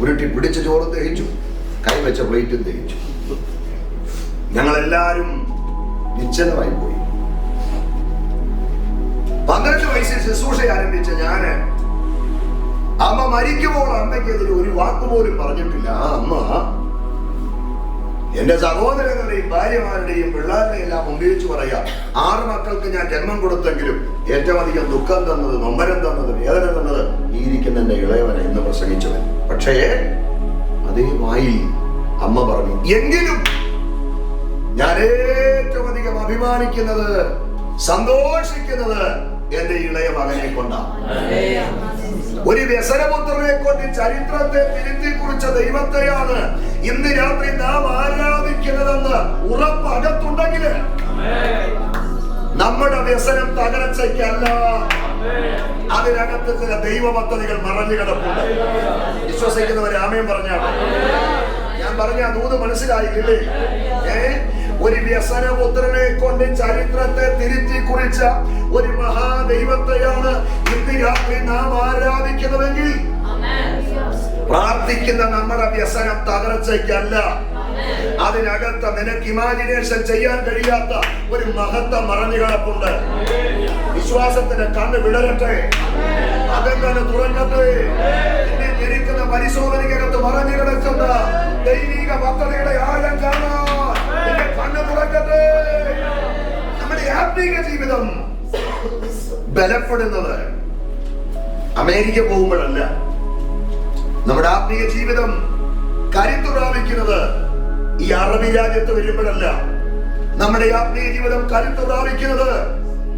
ഉരുട്ടി പിടിച്ച ചോറും ദഹിച്ചു, കൈവച്ച പ്ലേറ്റും ദഹിച്ചു. ഞങ്ങളെല്ലാരും നിശ്ചലമായി പോയി. 12 വയസ്സിൽ ശുശ്രൂഷ ആരംഭിച്ച ഞാന് അമ്മ മരിക്കുമ്പോൾ അമ്മയ്ക്കെതിരെ ഒരു വാക്കുപോലും പറഞ്ഞിട്ടില്ല. ആ അമ്മ എന്റെ സഹോദരങ്ങളുടെയും ഭാര്യമാരുടെയും പിള്ളേരുടെയും എല്ലാം മുമ്പിൽ വെച്ച് പറയാം, 6 മക്കൾക്ക് ഞാൻ ജന്മം കൊടുത്തെങ്കിലും ഏറ്റവും അധികം ദുഃഖം തന്നത്, നൊമ്പരം തന്നത്, വേദന തന്നത് ഈ ഇരിക്കുന്ന എന്റെ ഇളയവനെ എന്ന് പ്രസംഗിച്ചവൻ. പക്ഷേ അതേ വായിൽ അമ്മ പറഞ്ഞു, എങ്കിലും ഞാൻ ഏറ്റവും അധികം അഭിമാനിക്കുന്നത്, സന്തോഷിക്കുന്നത് എന്റെ ഇളയ മകനെ കൊണ്ടാണ്. ഒരു വ്യസനപുത്രനെ കൊണ്ട് ചരിത്രത്തെ തിരുത്തി കുറിച്ച ദൈവത്തെയാണ് ഇന്ന് രാത്രി നാം ആരാധിക്കുന്നതെന്ന് ഉറപ്പ് അകത്തുണ്ടെങ്കിൽ നമ്മുടെ വ്യസനം തകർച്ചയ്ക്കല്ല, അതിനകത്ത് ചില ദൈവ പദ്ധതികൾ മറഞ്ഞു കിടപ്പുണ്ട്. വിശ്വസിക്കുന്നവരെ ആമേൻ പറഞ്ഞാണ്. ഞാൻ പറഞ്ഞ ദൂത് മനസ്സിലായില്ലേ? ഒരു വ്യസനപുത്രനെ കൊണ്ട് ചരിത്രത്തെ തിരുത്തി കുറിച്ച ഒരു മഹാദൈവത്തെയാണ് ഇന്ന് രാത്രി നാം ആരാധിക്കുന്നതെങ്കിൽ പ്രാർത്ഥിക്കുന്ന നമ്മുടെ വ്യസനം തകർച്ചയ്ക്കല്ല, അതിനകത്ത് നിനക്ക് ഇമാജിനേഷൻ ചെയ്യാൻ കഴിയാത്ത ഒരു മഹത്വം മറഞ്ഞു കിടപ്പുണ്ട്. വിശ്വാസത്തിന്റെ കണ്ണ് വിടരട്ടെ, അതെന്താണ് തുറക്കട്ടെ. എന്നെ ഞെരുക്കുന്ന പരിശോധനയ്ക്കകത്ത് മറഞ്ഞു കിടക്കുന്ന ദൈവിക പദ്ധതിയുടെ ആഴം കാണാൻ എന്റെ കണ്ണ് തുറക്കട്ടെ. നമ്മുടെ ആത്മീക ജീവിതം ബലപ്പെടുന്നത് അമേരിക്ക പോകുമ്പോഴല്ല. നമ്മുടെ ആത്മീയ ജീവിതം കരുത്തു പ്രാപിക്കുന്നത് ഈ അറബി രാജ്യത്ത് വരുമ്പോഴല്ല. നമ്മുടെ ആത്മീയ ജീവിതം കരുത്തു പ്രാപിക്കുന്നത്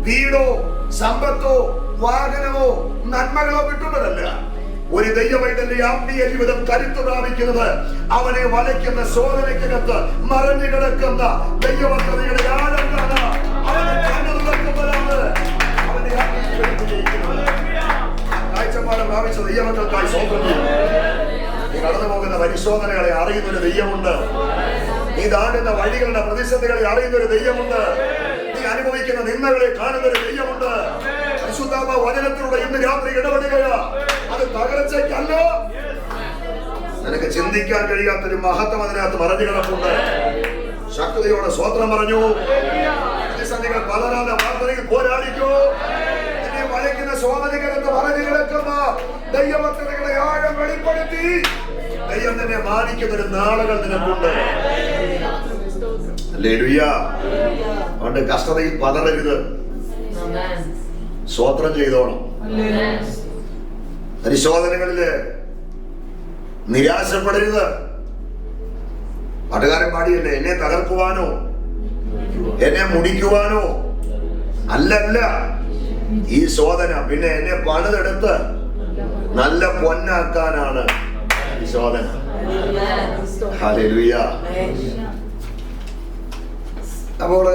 വീടോ സമ്പത്തോ വാഹനമോ നന്മകളോ കിട്ടുമ്പോഴല്ല. ഒരു ദൈവവൈദ്യന്റെ ആത്മീയ ജീവിതം കരുത്തു പ്രാപിക്കുന്നത് അവനെ വലയ്ക്കുന്ന ശോധനയ്ക്കകത്ത് മറഞ്ഞു കിടക്കുന്ന ദൈവപദ്ധതിയുടെ ആഴം കാണാൻ അവനെ കണ്ണു തുറക്കുമ്പോഴാണ് അവന്റെ ആത്മീയ ജീവിതം ജയിക്കുന്നത്. കാഴ്ചപ്പാട് പ്രാപിച്ച ദൈവമക്കൾക്കായി സ്വന്തം കടന്നു പോകുന്ന പരിശോധനകളെ അറിയുന്ന ഒരു ദൈവമുണ്ട്. നീ താണ്ടുന്ന വഴികളുടെ പ്രതിസന്ധികളെ അറിയുന്ന ഒരു ദൈവമുണ്ട്. നീ അനുഭവിക്കുന്ന നിന്ദകളെ കാണുന്ന ഒരു ദൈവമുണ്ട്. പരിശുദ്ധാത്മാ വചനത്തിലൂടെ ഇന്ന് രാത്രി ഇടപെടുകയാ. അത് തകർച്ചയ്ക്കല്ല, നിനക്ക് ചിന്തിക്കാൻ കഴിയാത്തൊരു മഹത്വം അതിനകത്ത് മറഞ്ഞു കിടപ്പുണ്ട്. ശക്തിയോടെ സ്വോത്രം പറഞ്ഞു. പ്രതിസന്ധികൾ പതരാതെ വാർത്തയിൽ പോരാടിക്കൂ. നിന്നെ വലയ്ക്കുന്ന ശോധനകളെന്ന് മറഞ്ഞു കിടക്കുന്ന ദൈവപദ്ധതികളെ ആഴം വെളിപ്പെടുത്തി ദൈവം തന്നെ മാനിക്കുന്ന ഒരു നാളുകൾ നിനക്കുണ്ട്. ഹല്ലേലൂയ. അതുകൊണ്ട് കഷ്ടതയിൽ പതറരുത്, സ്വോത്രം ചെയ്തോണം. പരിശോധനകളില് നിരാശപ്പെടരുത്. പാട്ടുകാരൻ പാടിയല്ലേ, എന്നെ തകർക്കുവാനോ എന്നെ മുടിക്കുവാനോ അല്ലല്ല ഈ ശോധന, പിന്നെ എന്നെ പണിതെടുത്ത് നല്ല പൊന്നാക്കാനാണ് ഈ ശോധന. ഹല്ലേലൂയ. അപ്പോൾ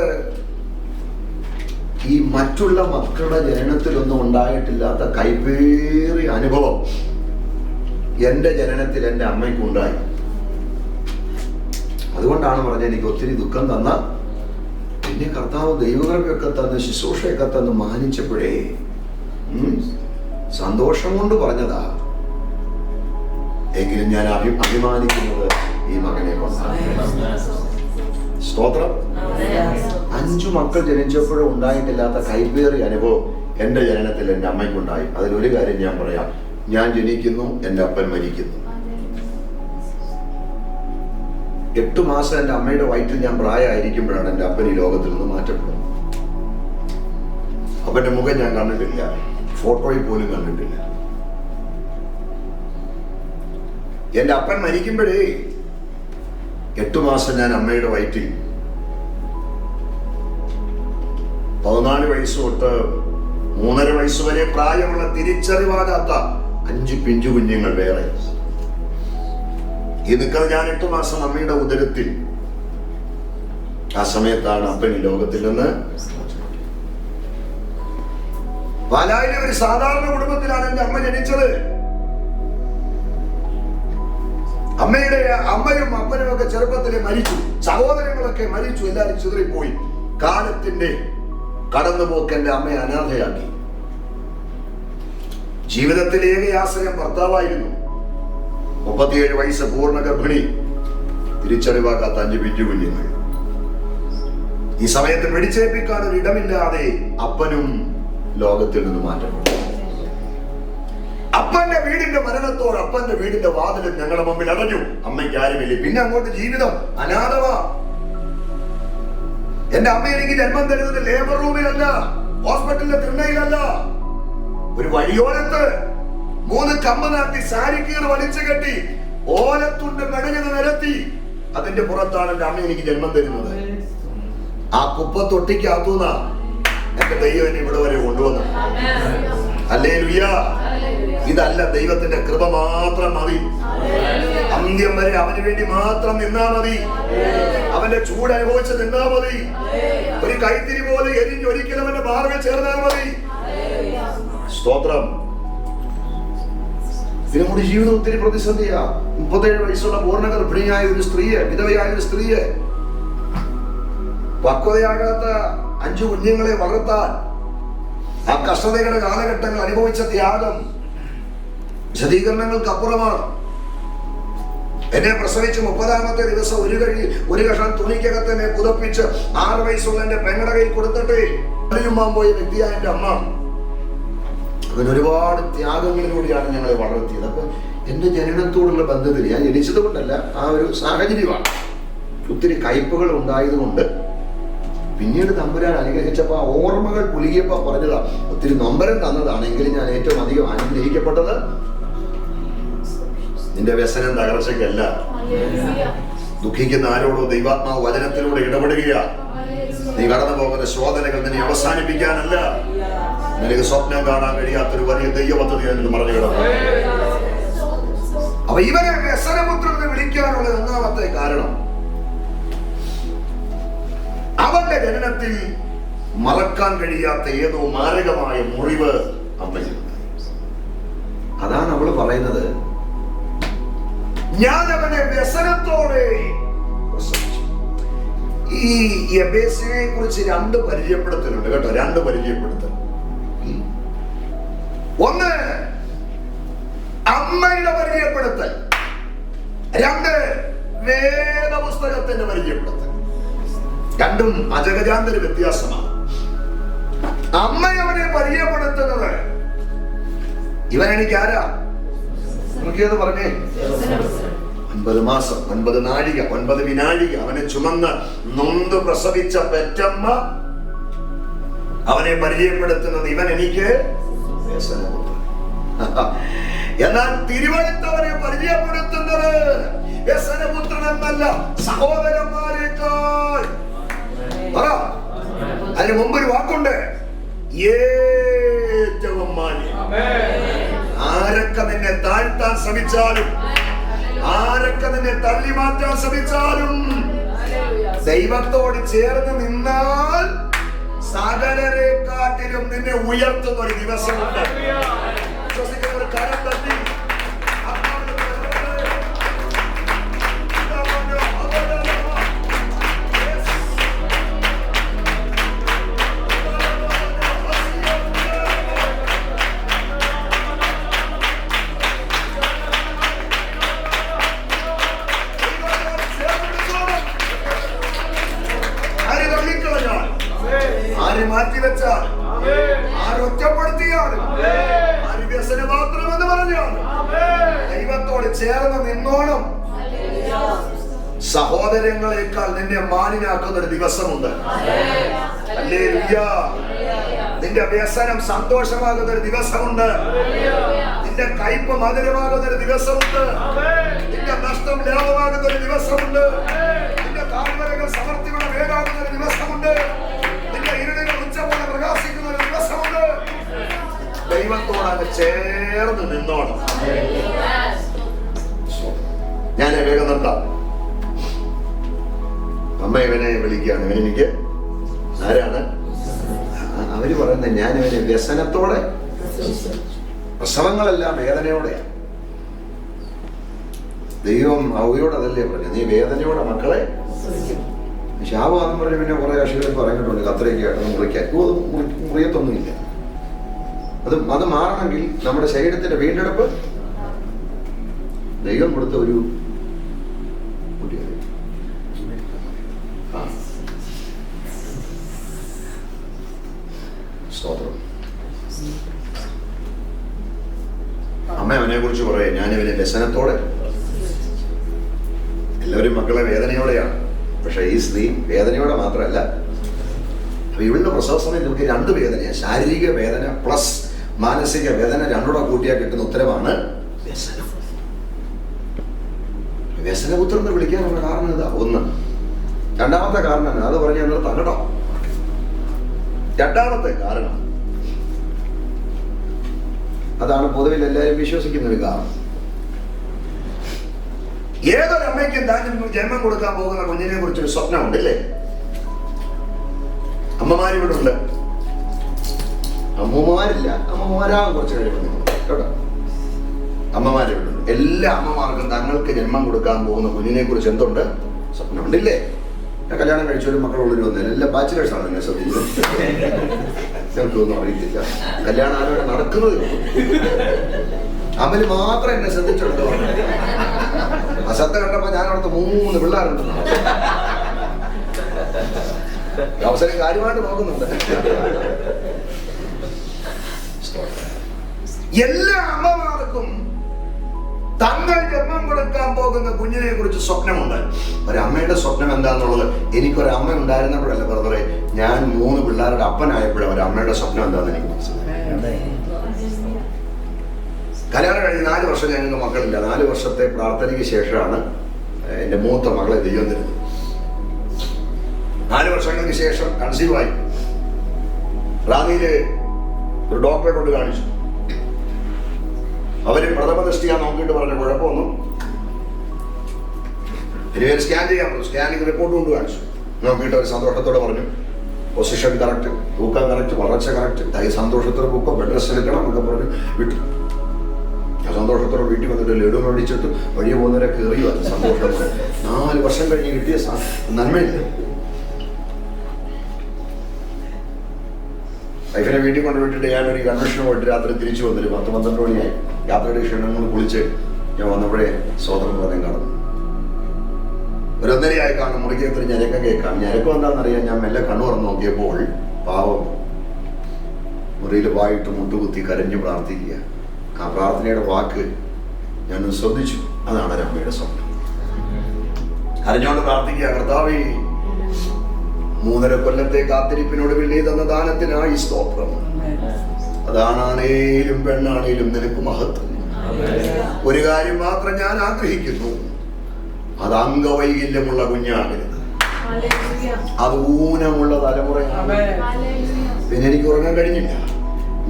ഈ മറ്റുള്ള മക്കളുടെ ജനനത്തിലൊന്നും ഉണ്ടായിട്ടില്ലാത്ത കൈപ്പേറിയ അനുഭവം എന്റെ ജനനത്തിൽ എന്റെ അമ്മയ്ക്കുണ്ടായി. അതുകൊണ്ടാണ് പറഞ്ഞത്, എനിക്ക് ഒത്തിരി ദുഃഖം തന്ന എന്നെ കർത്താവ് ദൈവകൃപയൊക്കെ തന്ന് ശുശ്രൂഷയൊക്കെ തന്ന് മാനിച്ചപ്പോഴേ സന്തോഷം കൊണ്ട് പറഞ്ഞതാ. എങ്കിലും ഞാൻ അഭിമാനിക്കുന്നത് ഈ മകനെ കൊണ്ടാണ്. സ്തോത്രം. 5 മക്കൾ ജനിച്ചപ്പോഴും ഉണ്ടായിട്ടില്ലാത്ത കൈപ്പേറിയ അനുഭവം എന്റെ ജനനത്തിൽ എന്റെ അമ്മയ്ക്കുണ്ടായി. അതിലൊരു കാര്യം ഞാൻ പറയാം, ഞാൻ ജനിക്കുന്നു, എന്റെ അപ്പൻ മരിക്കുന്നു. 8 മാസം എന്റെ അമ്മയുടെ വയറ്റിൽ ഞാൻ പ്രായമായിരിക്കുമ്പോഴാണ് എന്റെ അപ്പൻ ഈ ലോകത്തിൽ നിന്ന് മാറ്റപ്പെടുന്നത്. അപ്പന്റെ മുഖം ഞാൻ കണ്ടിട്ടില്ല, ഫോട്ടോയിൽ പോലും കണ്ടിട്ടില്ല. എന്റെ അപ്പൻ മരിക്കുമ്പോഴേ 8 മാസം ഞാൻ അമ്മയുടെ വയറ്റിൽ, 14 വയസ്സ് തൊട്ട് 3.5 വയസ്സ് വരെ പ്രായമുള്ള തിരിച്ചറിവാകാത്ത 5 പിഞ്ചു കുഞ്ഞുങ്ങൾ വേറെ. ഈ നിൽക്കുന്നത് ഞാൻ 8 മാസം അമ്മയുടെ ഉദരത്തിൽ. ആ സമയത്താണ് അപ്പൻ ഈ ലോകത്തിൽ നിന്ന്. പാലായിലെ ഒരു സാധാരണ കുടുംബത്തിലാണ് എന്റെ അമ്മ ജനിച്ചത്. അമ്മയും അപ്പനും ഒക്കെ ചെറുപ്പത്തിലെ മരിച്ചു, സഹോദരങ്ങളൊക്കെ മരിച്ചു, എല്ലാവരും ചിതറിപ്പോയി. കാലത്തിന്റെ കടന്നുപോക്ക് എന്റെ അമ്മയെ അനാഥയാക്കി. ജീവിതത്തിലേറെ ആശ്രയം ഭർത്താവായിരുന്നു. 37 വയസ്സ് പൂർണ്ണ ഗർഭിണി, തിരിച്ചറിവാക്കാത്ത 5 പിഞ്ചു കുഞ്ഞുങ്ങൾ. ഈ സമയത്ത് പിടിച്ചേൽപ്പിക്കാൻ ഒരു ഇടമില്ലാതെ അപ്പനും ലോകത്തിൽ നിന്ന് മാറ്റപ്പെട്ടു. അപ്പന്റെ വീടിന്റെ മരണത്തോട് അപ്പന്റെ വീടിന്റെ വാതിലും ഞങ്ങളുടെ മുമ്പിൽ അടഞ്ഞു. അമ്മയ്ക്ക് ആരുമില്ല. പിന്നെ അങ്ങോട്ട് ജീവിതം അനാഥമാ. എന്റെ അമ്മ എനിക്ക് ജന്മം തരുന്നത് ലേബർ റൂമിലല്ല, ഹോസ്പിറ്റലിലെ തിണ്ണയിലല്ല, ഒരു വഴിയോരത്ത് 3 കമ്പ് നാട്ടി സാരിക്കീർ വലിച്ചു കെട്ടി ഓലത്തുണ്ട് മെടഞ്ഞത് നിരത്തി അതിന്റെ പുറത്താണ് എന്റെ അമ്മ എനിക്ക് ജന്മം തരുന്നത്. ആ കുപ്പത്തൊട്ടിക്കകത്തുനിന്നാ എന്റെ ദൈവം എന്നെ ഇവിടെ വരെ കൊണ്ടുവന്നു. ഹല്ലേലൂയ. ഇതല്ല, ദൈവത്തിന്റെ കൃപ മാത്രം മതി. അന്ത്യം വരെ അവന് വേണ്ടി മാത്രം നിന്നാ മതി. അവന്റെ ചൂട് അനുഭവിച്ച് നിന്നാ മതി. ഒരു കൈത്തിരി പോലെ എരിഞ്ഞൊരിക്കലും അവന്റെ മാർവിൽ ചേർന്നാൽ മതി. സ്തോത്രം. ഇതിനോട് ജീവിതം ഒത്തിരി പ്രതിസന്ധിയാ. 37 വയസ്സുള്ള പൂർണ്ണ ഗർഭിണിയായ ഒരു സ്ത്രീയെ, വിധവയായ ഒരു സ്ത്രീയെ, പക്വതയാകാത്ത 5 കുഞ്ഞുങ്ങളെ വളർത്താൻ ആ കഷ്ടതയുടെ കാലഘട്ടങ്ങൾ അനുഭവിച്ച ത്യാഗം വിശദീകരണങ്ങൾക്ക് അപ്പുറമാണ്. എന്നെ പ്രസവിച്ച് 30-ാമത്തെ ദിവസം ഒരു കഷ്ണം തുണിക്കകത്ത് എന്നെ പുതപ്പിച്ച് 6 വയസ്സുള്ള എന്റെ പെങ്ങളുടെ കയ്യിൽ കൊടുത്തിട്ട് ചുമ്മാൻ പോയ വ്യക്തിയായ എന്റെ അമ്മ. അങ്ങനെ ഒരുപാട് ത്യാഗങ്ങളിലൂടെയാണ് ഞങ്ങളെ വളർത്തിയത്. അപ്പൊ എന്റെ ജനനത്തോടുള്ള ബന്ധത്തിൽ ഞാൻ ജനിച്ചത് കൊണ്ടല്ല, ആ ഒരു സാഹചര്യമാണ്. ഒത്തിരി കയ്പുകൾ ഉണ്ടായതുകൊണ്ട് പിന്നീട് തമ്പുരാൻ അനുഗ്രഹിച്ചപ്പോ ആ ഓർമ്മകൾ പുലിയപ്പോ പറഞ്ഞതാ. ഒത്തിരി നൊമ്പരം തന്നതാണെങ്കിലും ഞാൻ ഏറ്റവും അധികം അനുഗ്രഹിക്കപ്പെട്ടത് നിന്റെ വ്യസനം തകർച്ചയ്ക്കല്ല. ദുഃഖിക്കുന്ന ആരോടോ ദൈവാത്മാവ് വചനത്തിലൂടെ ഇടപെടുകയാ. നീ കടന്നു പോകുന്ന ശോധനകൾ നിന്നെ അവസാനിപ്പിക്കാനല്ല, നിനക്ക് സ്വപ്നം കാണാൻ കഴിയാത്തൊരു വലിയ ദൈവപദ്ധതി എന്ന് പറഞ്ഞു കിടന്നു. അപ്പൊ ഇവരെ വ്യസനപുത്രനെ വിളിക്കാനുള്ള ഒന്നാമത്തെ കാരണം അവന്റെ ജനനത്തിൽ മറക്കാൻ കഴിയാത്ത ഏതോ മാരകമായ മുറിവ് അമ്മയ്ക്കുണ്ട്. അതാണ് അവള് പറയുന്നത്, ഞാൻ അവനെ വ്യസനത്തോടെ പ്രസവിച്ചു. ഈ യബേസിനെ കുറിച്ച് 2 പരിചയപ്പെടുത്തലുണ്ട് കേട്ടോ, 2 പരിചയപ്പെടുത്തൽ. ഒന്ന് അമ്മയുടെ പരിചയപ്പെടുത്തൽ, 2 വേദപുസ്തകത്തിന്റെ പരിചയപ്പെടുത്തൽ. രണ്ടും അജഗജാന്തര വ്യത്യാസമാണ്. അമ്മ അവനെ പരിചയപ്പെടുത്തുന്നത്, ഇവൻ എനിക്ക് ആരാ നോക്കിയത് പറഞ്ഞേ, 9 മാസം 9 നാഴിക 9 വിനാഴിക അവനെ ചുമന്ന് നൊന്ത് പ്രസവിച്ച പെറ്റമ്മ അവനെ പരിചയപ്പെടുത്തുന്നത്, ഇവൻ എനിക്ക് വ്യസനപുത്രൻ. എന്നാൽ തിരുവഴുത്തവനെ പരിചയപ്പെടുത്തുന്നത് വ്യസനപുത്രൻ എന്നല്ല, സഹോദരന്മാരെക്കാൾ. അതിന് മുമ്പ് ഒരു വാക്കുണ്ട്, ഏറ്റവും മാന്യം. ആരൊക്കെ നിന്നെ താഴ്ത്താൻ ശ്രമിച്ചാലും, ആരൊക്കെ നിന്നെ തള്ളി മാറ്റാൻ ശ്രമിച്ചാലും, ദൈവത്തോട് ചേർന്ന് നിന്നാൽ സകലരെക്കാട്ടിലും നിന്നെ ഉയർത്തുന്ന ഒരു ദിവസമുണ്ട്. വിശ്വസിക്കുന്നവർ കരം തട്ടി മാറ്റിവെച്ചാൽ, ആരൊറ്റപ്പെടുത്തിയാലും, ആര് വ്യസനപാത്രമെന്ന് പറഞ്ഞാലും ദൈവത്തോട് ചേർന്ന് നിന്നോണം. സഹോദരങ്ങളെക്കാൾ നിന്നെ മാനിനാക്കുന്ന ഒരു ദിവസമുണ്ട്. ഹല്ലേലൂയ. നിന്റെ വ്യസനം സന്തോഷമാകുന്ന ഒരു ദിവസമുണ്ട്. നിന്റെ കയ്പ് മധുരമാകുന്ന ഒരു ദിവസമുണ്ട്. നിന്റെ നഷ്ടം ലാഭമാകുന്ന ഒരു ദിവസമുണ്ട്. നിന്റെ താഴ്വരകൾ സമൃദ്ധിയുടെ വേഗാകുന്ന ഒരു ദിവസമുണ്ട്. നിന്റെ ഇരുളുകൾ ഉച്ചപോലെ പ്രകാശിക്കുന്ന ഒരു ദിവസമുണ്ട്. ദൈവത്തോട് ചേർന്ന് നിന്നോണം. ഞാൻ വേഗം നിർത്താം. അമ്മ ഇവനെ വിളിക്കുകയാണ്. ഇവനെനിക്ക് ആരാണ്? അവര് പറയുന്നത് ഞാൻ ഇവനെ വ്യസനത്തോടെ, പ്രസവങ്ങളെല്ലാം വേദനയോടെയാണ്. ദൈവം അവയോട് അതല്ലേ പറഞ്ഞു, നീ വേദനയോടെ മക്കളെ. ശാപമാണെന്ന് പറഞ്ഞ് പിന്നെ കുറെ കക്ഷികൾ പറഞ്ഞിട്ടുണ്ട്, കത്രയൊക്കെ ആയിട്ട് മുറിക്കാൻ. മുറിയത്തൊന്നുമില്ല. അത് മാറണമെങ്കിൽ നമ്മുടെ ശരീരത്തിന്റെ വീണ്ടെടുപ്പ് ദൈവം കൊടുത്ത ഒരു സ്തോത്രം. അമ്മ അവനെ കുറിച്ച് പറയാം, ഞാനിവനെ വ്യസനത്തോടെ. എല്ലാവരും മക്കളെ വേദനയോടെയാണ്, പക്ഷെ ഈ സ്ത്രീ വേദനയോടെ മാത്രമല്ല. അപ്പൊ ഇവളുടെ പ്രസവ സമയത്ത് നമുക്ക് 2 വേദനയാണ്, ശാരീരിക വേദന പ്ലസ് മാനസിക വേദന. 2 കൂടെ കൂട്ടിയാൽ കിട്ടുന്ന ഉത്തരമാണ് വ്യസനം. വ്യസനപുത്രൻ എന്ന് വിളിക്കാനുള്ള കാരണം ഇതാ. 1. രണ്ടാമത്തെ കാരണം അത് പറഞ്ഞ് നിർത്താം കേട്ടോ. രണ്ടാമത്തെ കാരണം അതാണ് പൊതുവിൽ എല്ലാവരും വിശ്വസിക്കുന്ന ഒരു കാരണം. ഏതൊരമ്മയ്ക്കും താൻ ജന്മം കൊടുക്കാൻ പോകുന്ന കുഞ്ഞിനെ കുറിച്ചൊരു സ്വപ്നമുണ്ട് അല്ലേ? അമ്മമാരിവിടെ ഉണ്ട്, അമ്മമാരില്ല. അമ്മമാരാകും കുറച്ച് കഴിയുമ്പോൾ കേട്ടോ. അമ്മമാരിവിടെ ഉണ്ട്. എല്ലാ അമ്മമാർക്കും തങ്ങൾക്ക് ജന്മം കൊടുക്കാൻ പോകുന്ന കുഞ്ഞിനെ കുറിച്ച് എന്തുണ്ട്? സ്വപ്നമുണ്ടില്ലേ? ഞാൻ കല്യാണം കഴിച്ചൊരു മക്കളുള്ളൊരു വന്നേരം എല്ലാ ബാച്ചിലേഴ്സാണ് എന്നെ ശ്രദ്ധിച്ചത്. ഞങ്ങൾക്കൊന്നും അറിയത്തില്ല, കല്യാണം ആരോടെ നടക്കുന്നത്. അമല് മാത്രം എന്നെ ശ്രദ്ധിച്ചെടുത്തു. ആ സത്യം കണ്ടപ്പോ ഞാൻ അവിടുത്തെ 3 പിള്ളേരുണ്ടെന്ന് അവസരം കാര്യമായിട്ട് നോക്കുന്നുണ്ട്. എല്ലാ അമ്മമാർക്കും തങ്ങൾ ജന്മം കൊടുക്കാൻ പോകുന്ന കുഞ്ഞിനെ കുറിച്ച് സ്വപ്നമുണ്ട്. ഒരമ്മയുടെ സ്വപ്നം എന്താന്നുള്ളത് എനിക്കൊരമ്മ ഉണ്ടായിരുന്നപ്പോഴല്ല ബ്രദറെ, ഞാൻ 3 പിള്ളേരുടെ അപ്പനായപ്പോഴും ഒരമ്മയുടെ സ്വപ്നം എന്താണെന്ന് എനിക്ക് മനസ്സിലായി. കല്യാണം കഴിഞ്ഞ് 4 വർഷം ഞങ്ങൾക്ക് മക്കളില്ല. 4 വർഷത്തെ പ്രാർത്ഥനയ്ക്ക് ശേഷമാണ് എൻ്റെ മൂത്ത മകളെ ദൈവം തരുന്നത്. 4 വർഷങ്ങൾക്ക് ശേഷം കൺസീവായി. റാന്നിയില് ഒരു ഡോക്ടറെ കൊണ്ട് കാണിച്ചു. അവര് പ്രഥമ ദൃഷ്ടിയാ നോക്കിയിട്ട് പറഞ്ഞ കുഴപ്പമൊന്നും ഇനി സ്കാൻ ചെയ്യാൻ പറഞ്ഞു. സ്കാനിങ് റിപ്പോർട്ട് കൊണ്ട് കാണിച്ചു. നോക്കിയിട്ട് അവർ സന്തോഷത്തോടെ പറഞ്ഞു പൊസിഷൻ കറക്റ്റ്, തൂക്കം കറക്റ്റ്, വളർച്ച കറക്റ്റ്, സന്തോഷത്തോടെ പൊക്കം, ബെഡ് റെസ്റ്റ് എടുക്കണം എന്നൊക്കെ പറഞ്ഞു വിട്ടു. സന്തോഷത്തോടെ വീട്ടിൽ വന്നിട്ട് ലഡു മേടിച്ചിട്ട് വഴി പോകുന്നവരെ കയറി വന്നു സന്തോഷത്തോടെ. 4 വർഷം കഴിഞ്ഞ് കിട്ടിയ നന്മയില്ല. വൈഫിനെ വീട്ടിൽ കൊണ്ടുവിട്ടിട്ട് ഞാനൊരു കൺവെൻഷന് പോയിട്ട് രാത്രി തിരിച്ചു വന്നിട്ട് 10-12 മണിയായി. യാത്രയുടെ ക്ഷീണം കൊണ്ട് കുളിച്ച് ഞാൻ വന്നപ്പോഴേ സ്വതന്ത്രം പറഞ്ഞ് കാണുന്നു. ഒരു 1:30 കാണും. മുറിക്കകത്തൊരു ഞരക്കം കേൾക്കാം. ഞരക്കം എന്താണെന്നറിയാൻ ഞാൻ മെല്ലെ കണ്ണു തുറന്ന് നോക്കിയപ്പോൾ പാവം മുറിയിൽ വായിട്ട് മുട്ടുകുത്തി കരഞ്ഞു പ്രാർത്ഥിക്കുക. ആ പ്രാർത്ഥനയുടെ വാക്ക് ഞാൻ ശ്രദ്ധിച്ചു. അതാണ് ഒരമ്മയുടെ സ്വപ്നം. കരഞ്ഞോണ്ട് പ്രാർത്ഥിക്കുക, കർത്താവേ 3.5 കൊല്ലത്തെ കാത്തിരിപ്പിനൊടുവിൽ നീ തന്ന ദാനത്തിനായി സ്തോത്രം. അതാണാണേലും പെണ്ണാണേലും നിനക്ക് മഹത്വം. ഒരു കാര്യം മാത്രം ഞാൻ ആഗ്രഹിക്കുന്നു, അത് അംഗവൈകല്യമുള്ള കുഞ്ഞാകരുത്, അത് ഊനമുള്ള തലമുറയാണ്. പിന്നെ എനിക്ക് ഉറങ്ങാൻ കഴിഞ്ഞില്ല.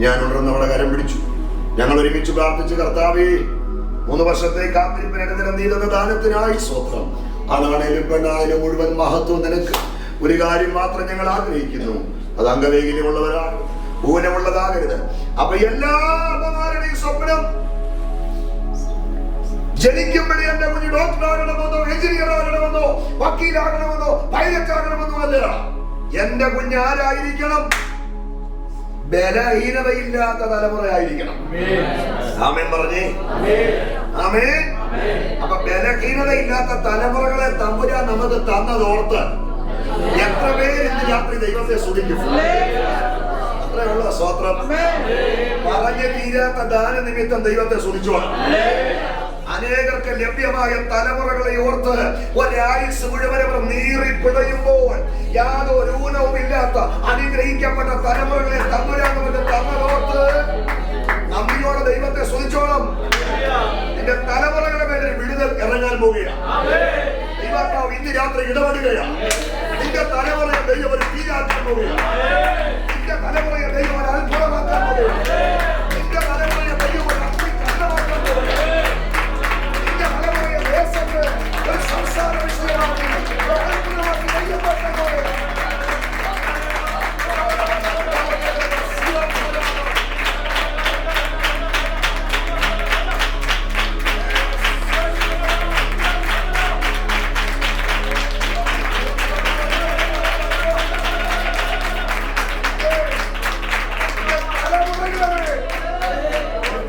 ഞാൻ ഉണർന്നവളെ കരം പിടിച്ചു. ഞങ്ങൾ ഒരുമിച്ച് പ്രാർത്ഥിച്ചു, കർത്താവേ 3 വർഷത്തെ കാത്തിരിപ്പിനിടനില നീ തന്ന ദാനത്തിനായി സ്തോത്രം. അതാണേലും പെണ്ണാണേലും മുഴുവൻ മഹത്വം നിനക്ക്. ഒരു കാര്യം മാത്രം ഞങ്ങൾ ആഗ്രഹിക്കുന്നു, അത് അംഗവൈകല്യമുള്ളവരാണ്, ഊനമുള്ളതാകരുത്. അപ്പൊ എല്ലാ അമ്മമാരുടെയും സ്വപ്നം ജനിക്കുമ്പോഴേ എന്റെ കുഞ്ഞ് ഡോക്ടറാകണമെന്നോ എഞ്ചിനീയർ ആകണമെന്നോ വക്കീലാകണമെന്നോ പൈലറ്റ് ആകണമെന്നോ അല്ല. എന്റെ കുഞ്ഞ് ആരായിരിക്കണം? ബലഹീനതയില്ലാത്ത തലമുറയായിരിക്കണം. ആമേൻ പറഞ്ഞേ. ആമേൻ. അപ്പൊ ബലഹീനതയില്ലാത്ത തലമുറകളെ തമ്പുരാൻ നമുക്ക് തന്നതോർത്ത് എത്ര പേര് ഇന്ന് രാത്രി ദൈവത്തെ സ്തുതിക്കും. അത്രയുള്ള സ്തോത്രം. പറഞ്ഞു തീരാത്ത ദാന നിമിത്തം ദൈവത്തെ സ്തുതിച്ചോളാം. അനേകർക്ക് ലഭ്യമായ തലമുറകളെ ഓർത്ത് ഒരായുസ് മുഴുവൻ അവർ നീറിപ്പിടയുമ്പോൾ യാതൊരു ഊനവും ഇല്ലാത്ത അനുഗ്രഹിക്കപ്പെട്ട തലമുറകളെ തമ്പുരാൻ നമുക്ക് തന്നതോർത്ത് നന്ദിയോടെ ദൈവത്തെ സ്തുതിച്ചോളാം. നിന്റെ തലമുറകളുടെ മേലെ വിടുതൽ ഇറങ്ങാൻ പോവുകയാണ്. ദൈവത്താവ് ഇന്ന് രാത്രി ഇടപെടുകയാണ്. നിന്റെ തലമുറയെ ദൈവം ഒരു തീരാക്കാൻ പോവുകയാണ്. നിന്റെ തലമുറയെ ദൈവം ഒരു അത്ഭുതമാക്കാൻ പോവുകയാണ്. നിന്റെ തലമുറയെ ദൈവം ഒരു അത്ഭുതമാക്കാൻ പോവുകയാണ്. നിന്റെ തലമുറയെ ദേശത്ത് ഒരു സംസാര വിഷയമാക്കി അത്ഭുതമാക്കി ദൈവമാക്കാൻ പോവുകയാണ്.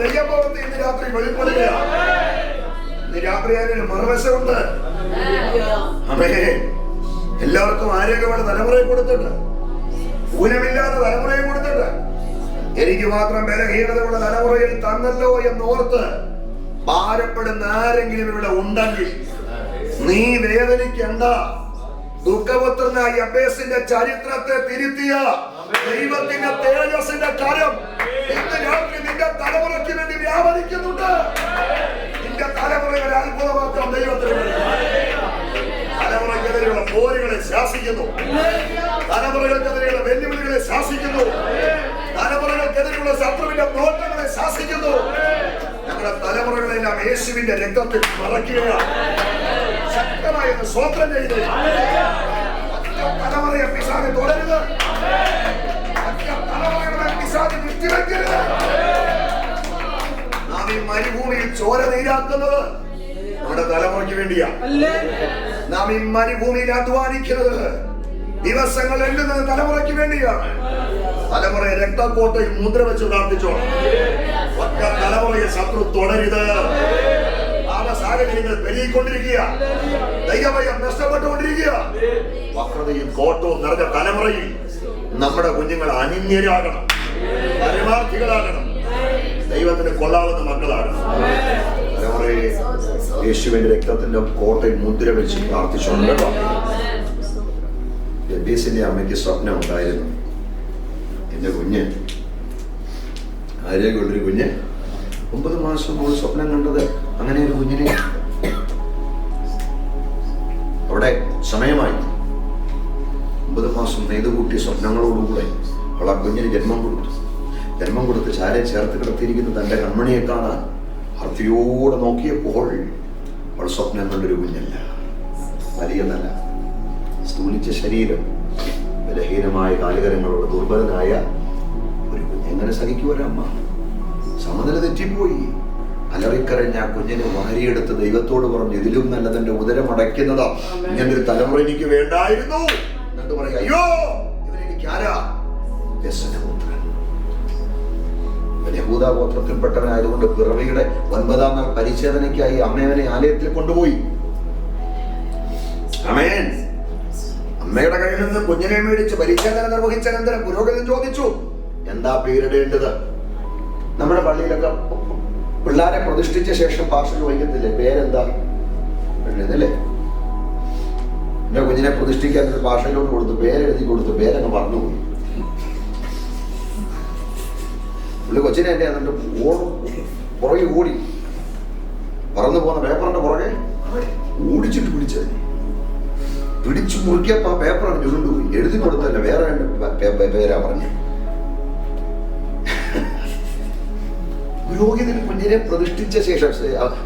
ദൈവഭവത്തിൽ ഇന്ന് രാത്രി വെളിപ്പെടുകയാണ്. ഇന്ന് രാത്രി അതിന് മറുവശമുണ്ട്. എല്ലാവർക്കും ആരോഗ്യമുള്ള തലമുറയെ കൊടുത്തിട്ട്, ഊനമില്ലാത്ത തലമുറയെ കൊടുത്തിട്ട്, എനിക്ക് മാത്രം ബലഹീനതയുള്ള തലമുറയിൽ തന്നല്ലോ എന്നോർത്ത് ഭാരപ്പെടുന്ന ആരെങ്കിലും ഇവിടെ ഉണ്ടെങ്കിൽ നീ വേദനിക്കണ്ട. ദുഃഖപുത്രനായ യബ്ബേസിന്റെ ചരിത്രത്തെ തിരുത്തിയ ദൈവത്തിന്റെ തേജസ്സിന്റെ കരം ഇന്ന് രാത്രി നിന്റെ തലമുറയ്ക്ക് വേണ്ടി വ്യാപരിക്കുന്നുണ്ട്. നിന്റെ തലമുറകളെ അത്ഭുതമാക്കാൻ ദൈവത്തിന് തലമുറയ്ക്കെതിരെയുള്ള പോരുകളെ ശാസിക്കുന്നു. തലമുറകൾക്കെതിരെയുള്ള വെല്ലുവിളികളെ ശാസിക്കുന്നു. തലമുറകൾക്കെതിരെയുള്ള ശത്രുവിന്റെ നോട്ടങ്ങളെ ശാസിക്കുന്നു. ഞങ്ങളുടെ തലമുറകളെല്ലാം യേശുവിന്റെ രക്തത്തിൽ മറയ്ക്കുകയാണ്. ശക്തമായി സ്വന്തം ചെയ്ത് തലമുറയെ പിശാച് തുടരുത്. തലമുറകളെ പിശാച് വിട്ടുവെക്കരുത്. നാം ഈ മരുഭൂമിയിൽ ചോര നീരാക്കുന്നത് നമ്മുടെ തലമുറയ്ക്ക് വേണ്ടിയാ. നാം ഈ മരുഭൂമിയിൽ അധ്വാനിക്കുന്നത് ദിവസങ്ങൾ എണ്ണുന്നത് തലമുറയ്ക്ക് വേണ്ടിയാണ്. തലമുറയെ രക്തക്കോട്ടയിൽ മുദ്ര വെച്ച് പ്രാർത്ഥിച്ചോളാം. ഒറ്റ തലമുറയെ ശത്രു തുടരുത്. പാപ സാഹചര്യങ്ങൾ പെരുകിക്കൊണ്ടിരിക്കുക, ദൈവഭയം നഷ്ടപ്പെട്ടുകൊണ്ടിരിക്കുക. വക്രതയും കോട്ടവും നിറഞ്ഞ തലമുറയിൽ നമ്മുടെ കുഞ്ഞുങ്ങൾ അനിന്യരാകണം, പരമാർത്ഥികളാകണം, ദൈവത്തിന് കൊള്ളാവുന്ന മക്കളാകണം. തലമുറയെ യേശുവിന്റെ രക്തത്തിന്റെ കോട്ടയിൽ മുദ്ര വെച്ച് പ്രാർത്ഥിച്ചോണ്ട് കേട്ടോ. എബീസിന്റെ അമ്മയ്ക്ക് സ്വപ്നം ഉണ്ടായിരുന്നു. എന്റെ കുഞ്ഞ്, ആരോഗ്യമുള്ളൊരു കുഞ്ഞ്, 9 മാസം മോൾ സ്വപ്നം കണ്ടത് അങ്ങനെ ഒരു കുഞ്ഞിനെ. അവിടെ സമയമായി 9 മാസം നെയ്തുകൂട്ടിയ സ്വപ്നങ്ങളോടുകൂടെ അവൾ ആ കുഞ്ഞിന് ജന്മം കൊടുത്തു. ജന്മം കൊടുത്ത് ചാരെ ചേർത്ത് കിടത്തിയിരിക്കുന്ന തൻ്റെ കൺമണിയെ കാണാൻ ആർത്തിയോടെ നോക്കിയപ്പോൾ അവൾ സ്വപ്നം കണ്ടൊരു കുഞ്ഞല്ല, വലിയതല്ല, സ്ഥൂലിച്ച ശരീരം, ബലഹീനമായ കാലുകരങ്ങളോട് ദുർബലനായ ഒരു കുഞ്ഞ്. എങ്ങനെ സഹിക്കുവരമ്മ? സമനില തെറ്റിപ്പോയി. അലറിക്കരഞ്ഞ ആ കുഞ്ഞിനെ വാരിയെടുത്ത് ദൈവത്തോട് പറഞ്ഞു, ഇതിലും നല്ലതെന്റെ ഉദരം അടയ്ക്കുന്നതാ, ഇങ്ങനൊരു തലമുറ എനിക്ക് വേണ്ടായിരുന്നു എന്നിട്ട് പറയാ, അയ്യോ ഇവനെനിക്ക് ആരാ? വ്യസനപുത്രൻ. യഹൂദാ ഗോത്രത്തിൽപ്പെട്ടവനായതുകൊണ്ട് പിറവിയുടെ 9-ാം നാൾ പരിച്ഛേദനയ്ക്കായി അമ്മേവനെ ആലയത്തിൽ കൊണ്ടുപോയി. ആമേൻ. അമ്മയുടെ കയ്യിൽ നിന്ന് കുഞ്ഞിനെ മേടിച്ച് പരിച്ഛേദന നിർവഹിച്ച അനന്തരം പുരോഹിതൻ ചോദിച്ചു, എന്താ പേരിടേണ്ടത്? നമ്മുടെ പള്ളിയിലൊക്കെ പിള്ളേരെ പ്രതിഷ്ഠിച്ച ശേഷം ഭാഷ ചോദിക്കത്തില്ലേ, പേരെന്താ അല്ലേ? എന്റെ കുഞ്ഞിനെ പ്രതിഷ്ഠിക്കാൻ ഒരു ഭാഷയിലോട്ട് കൊടുത്തു, പേരെഴുതി കൊടുത്തു, പേരങ്ങ് മറന്നുപോയി. പുള്ളി കൊച്ചിനെ എന്റെ എന്നിട്ട് പുറകെ ഓടി, പറന്നു പോകുന്ന പേപ്പറിന്റെ പുറകെ ഓടിച്ചിട്ട് പിടിച്ചത്, പിടിച്ചു മുറുക്കിയപ്പോ ആ പേപ്പറാണ് ചുരുണ്ടുപോയി. എഴുതി കൊടുത്തല്ല, വേറെ പേരാ പറഞ്ഞു. പുരോഹിതൻ കുഞ്ഞിനെ പ്രതിഷ്ഠിച്ച ശേഷം,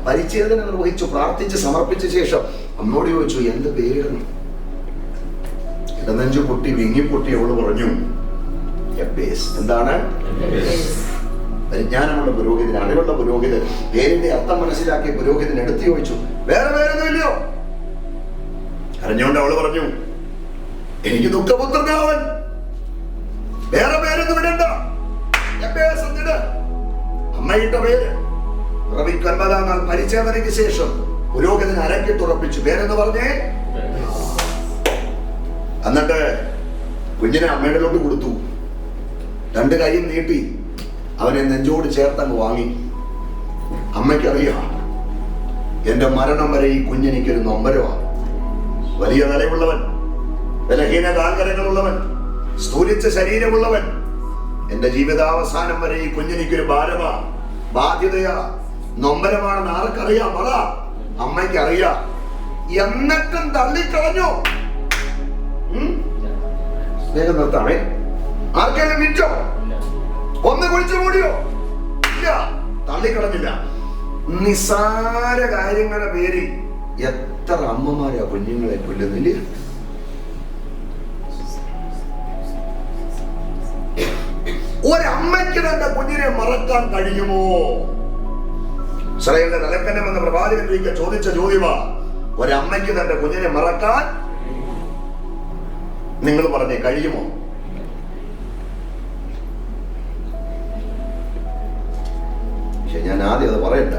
പരിച്ഛേദന നിർവഹിച്ചു, പ്രാർത്ഥിച്ച് സമർപ്പിച്ച ശേഷം അമ്മയോട് ചോദിച്ചു, എന്ത് പേരിടണം? ഇടനെഞ്ചു പൊട്ടി വിങ്ങിപ്പൊട്ടി അവള് പറഞ്ഞു, എബേസ്. എന്താണ്? പരിജ്ഞാനമുള്ള പുരോഹിതൻ, അറിവുള്ള പുരോഹിതൻ, പേരിന്റെ അർത്ഥം മനസ്സിലാക്കിയ പുരോഹിതൻ എടുത്തു ചോദിച്ചു, വേറെ പേരൊന്നുമില്ലയോ? അറിഞ്ഞുകൊണ്ട് അവള് പറഞ്ഞു, എനിക്ക് ദുഃഖപുത്രനാവൻ, വേറെ പേരൊന്നും ഇടണ്ട, എബേസ് എന്നിട്ട്. അമ്മയുടെ പേര് പിറവിക്ക് 9-ാം നാൾ പരിച്ഛേദനയ്ക്ക് ശേഷം പുരോഹിതൻ അരക്കിട്ടുറപ്പിച്ചു, പേരെന്ന് പറഞ്ഞേ. എന്നിട്ട് കുഞ്ഞിനെ അമ്മയുടെ കൊടുത്തു, 2 കൈയും നീട്ടി അവനെ നെഞ്ചോട് ചേർത്തങ്ങ് വാങ്ങി. അമ്മയ്ക്കറിയാം, എന്റെ മരണം വരെ ഈ കുഞ്ഞെനിക്കൊരു നൊമ്പരമാണ്. വലിയ നിലയുള്ളവൻ, ബലഹീന കാൽകരങ്ങളുള്ളവൻ, സ്ഥൂലിച്ച ശരീരമുള്ളവൻ. എന്റെ ജീവിതാവസാനം വരെ ഈ കുഞ്ഞെനിക്കൊരു ഭാരമാ, ബാധ്യതയാ, നൊമ്പരമാണെന്ന് ആർക്കറിയാം? പറ. അമ്മയ്ക്കറിയാം. എന്നിട്ടും തള്ളിക്കളഞ്ഞു. വേഗം നിർത്താമേ. ആർക്കെങ്കിലും വിറ്റോ? ഒന്ന് കുളിച്ചു മൂടിയോ? ഇല്ല, തള്ളിക്കളഞ്ഞില്ല. നിസാര കാര്യങ്ങളുടെ പേരിൽ എത്ര അമ്മമാരാ കുഞ്ഞുങ്ങളെ കൊല്ലുന്നില്ല? ഒരമ്മയ്ക്ക് തന്റെ കുഞ്ഞിനെ മറക്കാൻ കഴിയുമോ? ഇസ്രായേലിന്റെ തലക്കനം എന്ന പ്രവാചകൻ ചോദിച്ച ചോദ്യമാ, ഒരമ്മയ്ക്ക് തന്റെ കുഞ്ഞിനെ മറക്കാൻ നിങ്ങൾ പറഞ്ഞേ കഴിയുമോ? പക്ഷെ ഞാൻ ആദ്യം അത് പറയണ്ട.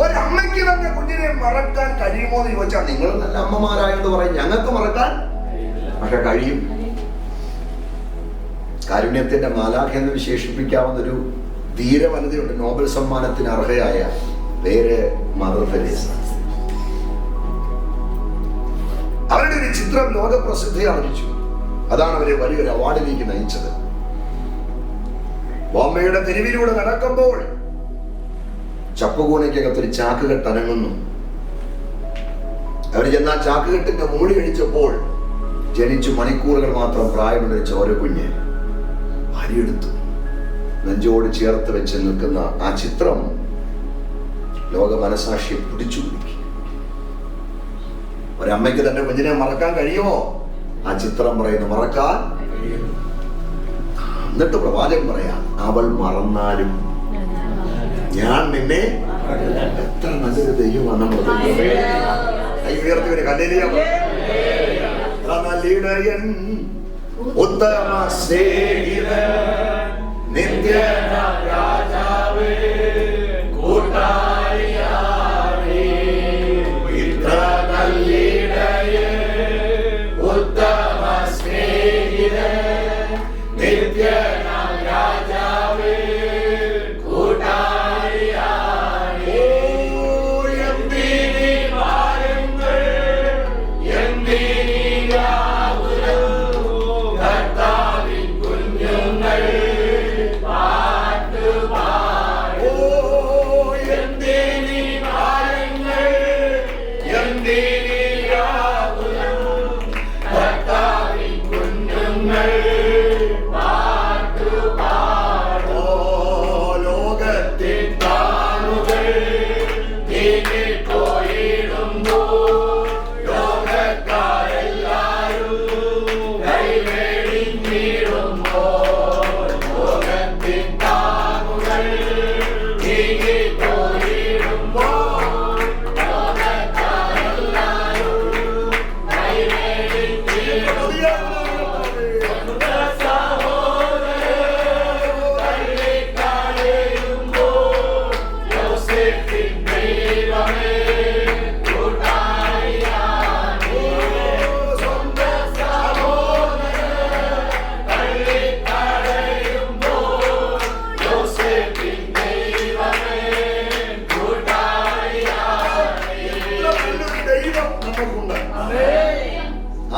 ഒരമ്മയ്ക്ക് തന്റെ കുഞ്ഞിനെ മറക്കാൻ കഴിയുമോ എന്ന് ചോദിച്ചാൽ നിങ്ങൾ നല്ല അമ്മമാരായോണ്ട് പറയും ഞങ്ങൾക്ക് മറക്കാൻ, പക്ഷെ കഴിയും. കാരുണ്യത്തിന്റെ മാലാഖ എന്ന് വിശേഷിപ്പിക്കാവുന്നൊരു ധീരവനിതയുണ്ട്, നോബൽ സമ്മാനത്തിന് അർഹയായ, പേര് മദർ തെരേസ. അവരുടെ ഒരു ചിത്രം ലോകപ്രസിദ്ധി ആർജിച്ചു. അതാണ് അവരെ വലിയൊരു അവാർഡിലേക്ക് നയിച്ചത്. ബോംബെയുടെ തെരുവിലൂടെ നടക്കുമ്പോൾ ചപ്പുകൂനയ്ക്കകത്തൊരു ചാക്കുകെട്ട് അനങ്ങുന്നു. അവർ ചെന്നാൽ ചാക്കുകെട്ടിന്റെ മൂടി കഴിച്ചപ്പോൾ ജനിച്ചു മണിക്കൂറുകൾ മാത്രം പ്രായമുള്ള ഒരു ചോരക്കുഞ്ഞ് ഭാര്യയെടുത്തു നെഞ്ചോട് ചേർത്ത് വെച്ച് നിൽക്കുന്ന ആ ചിത്രം ലോക മനസാക്ഷിയെ പിടിച്ചു കുലുക്കി. ഒരമ്മയ്ക്ക് തന്റെ കുഞ്ഞിനെ മറക്കാൻ കഴിയുമോ? ആ ചിത്രം പറയുന്നു മറക്കാൻ. എന്നിട്ട് പ്രവാചകൻ പറയാം, അവൾ മറന്നാലും ഞാൻ നിന്നെ. എത്ര നല്ലൊരു ദൈവമാണ് നമ്മൾ. കൈ ഉയർത്തി ഒരു കല്ലേലിയ ഉത്തമ സ്നേഹിതൻ നിത്യ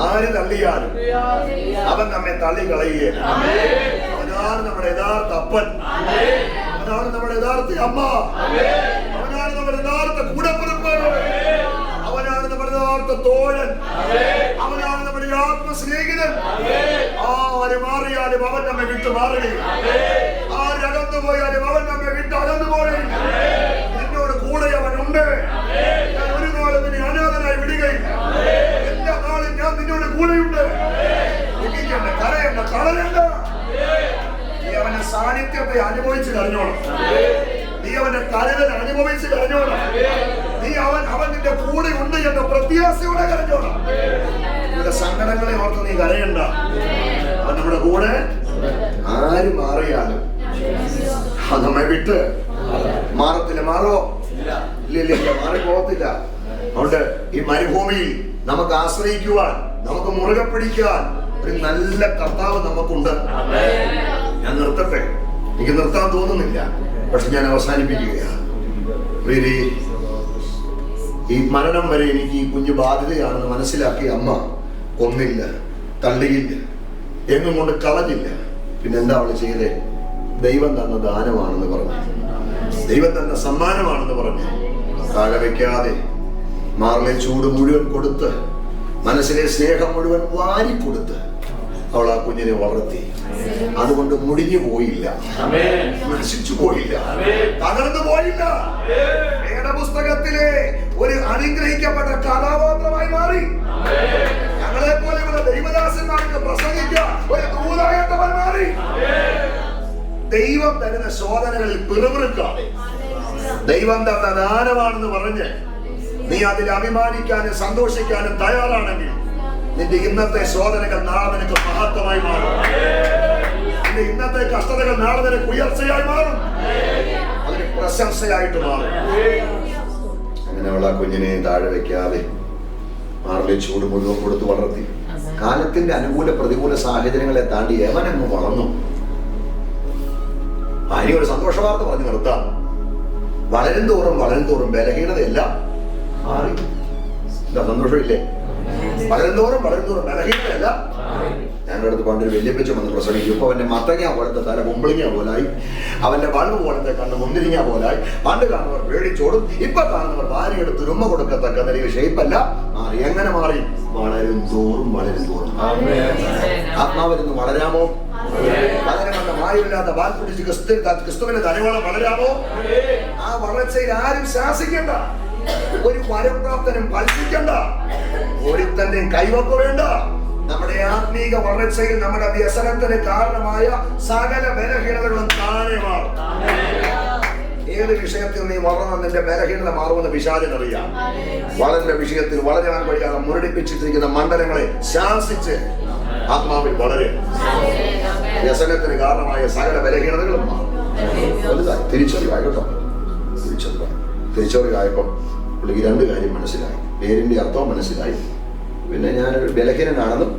ആര് തള്ളിയാലും അവൻ നമ്മെ തള്ളിക്കളയുകയില്ല. അവനാണ് നമ്മുടെ യഥാർത്ഥ അപ്പൻ, അവനാണ് നമ്മുടെ യഥാർത്ഥ അമ്മ, അവനാണ് നമ്മുടെ യഥാർത്ഥ കൂടപ്പിറപ്പ്, അവനാണ് നമ്മുടെ യഥാർത്ഥ തോഴൻ, അവനാണ് നമ്മുടെ ആത്മസ്നേഹിതൻ. ആര് മാറിയാലും അവൻ നമ്മെ വിട്ടു മാറുകയും ആര് അകന്നു പോയാലും അവൻ നമ്മെ വിട്ട് അകന്നു പോവുകയും എന്നോട് കൂടെ അവനുണ്ട്. ഞാൻ ഒരു നാളും നിന്നെ അനാഥനായി വിടുകയില്ല. എല്ലാ നാളും ഞാൻ നിന്നോട് കൂടെയുണ്ട്. ദുഃഖിക്കണ്ട, കരയണ്ട, തളരണ്ട. നീ അവന്റെ സാന്നിധ്യത്തെ അനുഭവിച്ച് കഴിഞ്ഞോളാം. നീ അവന്റെ കരുതൽ അനുഭവിച്ച് കഴിഞ്ഞോളാം. നീ അവൻ നിന്റെ കൂടെ ഉണ്ട് എന്ന പ്രത്യാശയോടെ കരഞ്ഞോളാം. നിന്റെ സങ്കടങ്ങളെ ഓർത്ത് നീ കരയണ്ട. അവൻ നമ്മുടെ കൂടെ. ആര് മാറിയാലും അത് നമ്മെ വിട്ട് മാറത്തില്ല. മാറോ? ഇല്ല, മാറിപ്പോകത്തില്ല. അതുകൊണ്ട് ഈ മരുഭൂമിയിൽ നമുക്ക് ആശ്രയിക്കുവാൻ, നമുക്ക് മുറുകെ പിടിക്കാൻ ഒരു നല്ല കർത്താവ് നമുക്കുണ്ട്. ഞാൻ നിർത്തട്ടെ, എനിക്ക് നിർത്താൻ തോന്നുന്നില്ല, പക്ഷെ ഞാൻ അവസാനിപ്പിക്കുകയാണ്. ഈ മരണം വരെ എനിക്ക് ഈ കുഞ്ഞു ബാധ്യതയാണെന്ന് മനസ്സിലാക്കിയ അമ്മ കൊന്നില്ല, തള്ളിയില്ല, എങ്ങും കൊണ്ട് കളഞ്ഞില്ല. പിന്നെന്താ അവള് ചെയ്തേ? ദൈവം തന്ന ദാനമാണെന്ന് പറഞ്ഞു, ദൈവം തന്ന സമ്മാനമാണെന്ന് പറഞ്ഞു താഴെ വെക്കാതെ മാറിലെ ചൂട് മുഴുവൻ കൊടുത്ത്, മനസ്സിലെ സ്നേഹം മുഴുവൻ വാരിക്കൊടുത്ത് അവൾ ആ കുഞ്ഞിനെ വളർത്തി. അതുകൊണ്ട് മുടിഞ്ഞു പോയില്ല, നശിച്ചു പോയില്ല, തകർന്നു പോയില്ല. വേദപുസ്തകത്തിലെ ഒരു അനുഗ്രഹിക്കപ്പെട്ട കഥാപാത്രമായി മാറി. ഞങ്ങളെ പോലെയുള്ള ദൈവദാസന്മാർക്ക് പ്രസംഗിക്കാൻ ഒരു ദൂതായത്തവൻ മാറി. ദൈവം തരുന്ന ശോധനകളിൽ പിറുപിറുക്കാതെ ദൈവം തന്ന ദാനമാണെന്ന് പറഞ്ഞ് നീ അതിൽ അഭിമാനിക്കാനും സന്തോഷിക്കാനും തയ്യാറാണെങ്കിൽ നിന്റെ ഇന്നത്തെ ശോധനകൾ നാളെ നിനക്ക് മഹത്വമായി മാറും. നിന്റെ ഇന്നത്തെ കഷ്ടതകൾ നാളെ നിനക്ക് ഉയർച്ചയായി മാറും, അതിന് പ്രശംസയായിട്ട് മാറും. അങ്ങനെ അവൾ ആ കുഞ്ഞിനെ താഴെ വെക്കാതെ മാറിലെ ചൂട് മുഴുവൻ കൊടുത്ത് വളർത്തി. കാലത്തിന്റെ അനുകൂല പ്രതികൂല സാഹചര്യങ്ങളെ താണ്ടി എവനങ്ങ് വളർന്നു. ഇനി ഒരു സന്തോഷ വാർത്ത പറഞ്ഞു നിർത്താം. വളരും തോറും ബലഹീനതയെല്ലാം മാറി. എന്താ സന്തോഷമില്ലേ? വളരും തോറും ബലഹീനതയെല്ലാം. ഞങ്ങളുടെ അടുത്ത് പണ്ടൊരു വല്യപ്പച്ച വന്ന് പ്രസംഗിക്കും. ഇപ്പൊ അവന്റെ മത്തങ്ങ പോലത്തെ തല കുമ്പിളിങ്ങ പോലായി, അവന്റെ ബൾബ് പോലത്തെ കണ്ണ് മുന്തിരിങ്ങ പോലായി. പണ്ട് കാണുന്നവർ പേടിച്ചോടും, ഇപ്പൊ കാണുന്നവർ ഭാര്യയെടുത്ത് ഉമ്മ കൊടുക്കത്തക്ക നിലയിൽ ഷേപ്പല്ല മാറി. എങ്ങനെ മാറി? വളരും തോറും ആത്മാവിരുന്ന് വളരാമോ? വളരമല്ല മായമില്ലാത്ത വാൽ പിടിച്ച് ക്രിസ്തുവിന്റെ ധനവളം വളരാമോ? ആ വളർച്ചയിൽ ആരും ശാസിക്കണ്ട, ഒരു വരപ്രാപ്തനും ഫലിക്കണ്ട, ഒരുത്തന്റെയും കൈവപ്പ് വേണ്ട. നമ്മുടെ ആത്മീക വളർച്ചയിൽ നമ്മുടെ വ്യസനത്തിന് കാരണമായ സകല ബലഹീനതകളും താനെ മാറും. ഏത് വിഷയത്തിൽ നീ വളർന്ന നിന്റെ ബലഹീനത മാറുമെന്ന് പിശാചിനറിയാം. വളരുടെ വിഷയത്തിൽ വളരാൻ കഴിയാതെ മുരടിപ്പിച്ചിട്ടിരിക്കുന്ന മണ്ഡലങ്ങളെ ശാസിച്ച് ആത്മാവിൽ വളരെ വ്യസനത്തിന് കാരണമായ സകല ബലഹീനതകളും വലുതായി തിരിച്ചറിവായി കേട്ടോ. തിരിച്ചറിവായപ്പം പുള്ളിക്ക് രണ്ട് കാര്യം മനസ്സിലായി. പേരിന്റെ അർത്ഥവും മനസ്സിലായി, പിന്നെ ഞാനൊരു ബലഹീനനാണെന്നും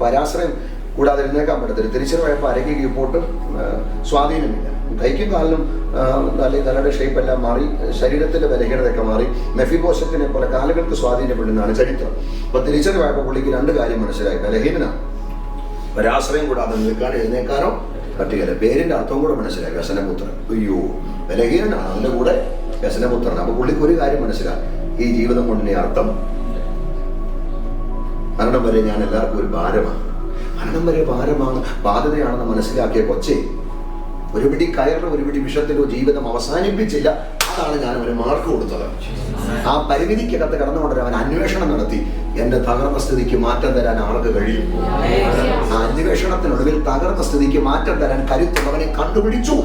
പരാശ്രയം കൂടാതെ എഴുന്നേക്കാൻ പറ്റത്തില്ല. തിരിച്ചറിവായപ്പോൾ അരയ്ക്ക് കീഴ്പോട്ടും സ്വാധീനമില്ല. കൈക്കും കാലിനും അല്ലെങ്കിൽ തലയുടെ ഷേപ്പെല്ലാം മാറി, ശരീരത്തിന്റെ ബലഹീനതയൊക്കെ മാറി. മെഫിബോശത്തിനെ പോലെ കാലുകൾക്ക് സ്വാധീനപ്പെടുന്നതാണ് ചരിത്രം. അപ്പൊ തിരിച്ചറിവായപ്പോൾ പുള്ളിക്ക് രണ്ട് കാര്യം മനസ്സിലായി. ബലഹീനനാണ്, പരാശ്രയം കൂടാതെ നിൽക്കാൻ എഴുന്നേക്കാനോ പറ്റുകയില്ല. പേരിന്റെ അർത്ഥവും കൂടെ മനസ്സിലായി, വ്യസനപുത്രൻ. അയ്യോ, ബലഹീനനാണ്, അതിന്റെ കൂടെ വ്യസനപുത്രൻ. അപ്പൊ പുള്ളിക്ക് ഒരു കാര്യം മനസ്സിലായി, ഈ ജീവിതം കൊണ്ടിന്റെ അർത്ഥം മരണം വരെ ഞാൻ എല്ലാവർക്കും ഒരു ഭാരമാണ്. മരണം വരെ ഭാരമാണ്, ബാധ്യതയാണെന്ന് മനസ്സിലാക്കിയ കൊച്ചെ ഒരു പിടി കയറിലോ ഒരു പിടി വിഷത്തിലോ ജീവിതം അവസാനിപ്പിച്ചില്ല. അതാണ് ഞാൻ അവന് മാർക്ക് കൊടുത്തത്. ആ പരിമിതിക്കകത്ത് കടന്നുകൊണ്ടൊരു അവൻ അന്വേഷണം നടത്തി. എന്റെ തകർന്ന സ്ഥിതിക്ക് മാറ്റം തരാൻ ആൾക്ക് കഴിയും. ആ അന്വേഷണത്തിനൊടുവിൽ തകർന്ന സ്ഥിതിക്ക് മാറ്റം തരാൻ കരുത്തുള്ളവനെ കണ്ടുപിടിച്ചു.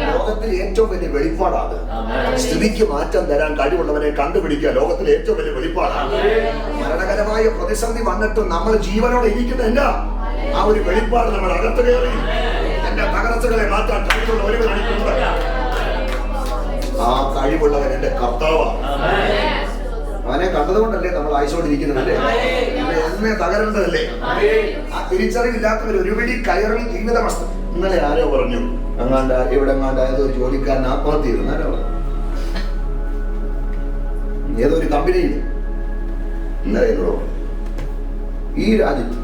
ലോകത്തിലെ ഏറ്റവും വലിയ വെളിപ്പാടാണ്. സ്ഥിതിക്ക് മാറ്റം തരാൻ കഴിവുള്ളവനെ കണ്ടുപിടിക്കുക ലോകത്തിലെ ഏറ്റവും വലിയ വെളിപ്പാടാണ്. മരണകരമായ പ്രതിസന്ധി വന്നിട്ടും നമ്മൾ ജീവനോടെ ഇരിക്കുന്നില്ല. ആ ഒരു വെളിപ്പാട് നമ്മൾ അകത്ത് കയറി എന്റെ തകർച്ചകളെ മാറ്റാൻ കഴിവുള്ള ഒരുവനുണ്ട്. ആ കഴിവുള്ളവൻ എന്റെ കർത്താവാണ്. അവനെ കണ്ടതുകൊണ്ടല്ലേ നമ്മൾ ആയിച്ചോണ്ടിരിക്കുന്നതല്ലേ, എന്നെ തകരേണ്ടതല്ലേ. ആ തിരിച്ചറിവില്ലാത്തവർ ഒരുപിടി കയറി ജീവിതമസ്ത. ഇന്നലെ ആരോ പറഞ്ഞു, ഇവിടെ എങ്ങാണ്ടായത് ഒരു ജോലിക്കാരൻ ആത്മഹത്യ ചെയ്തു. ആരോ ഏതോ ഒരു കമ്പനിയിൽ ഇന്നലെ എന്നോട് ഈ രാജ്യത്ത്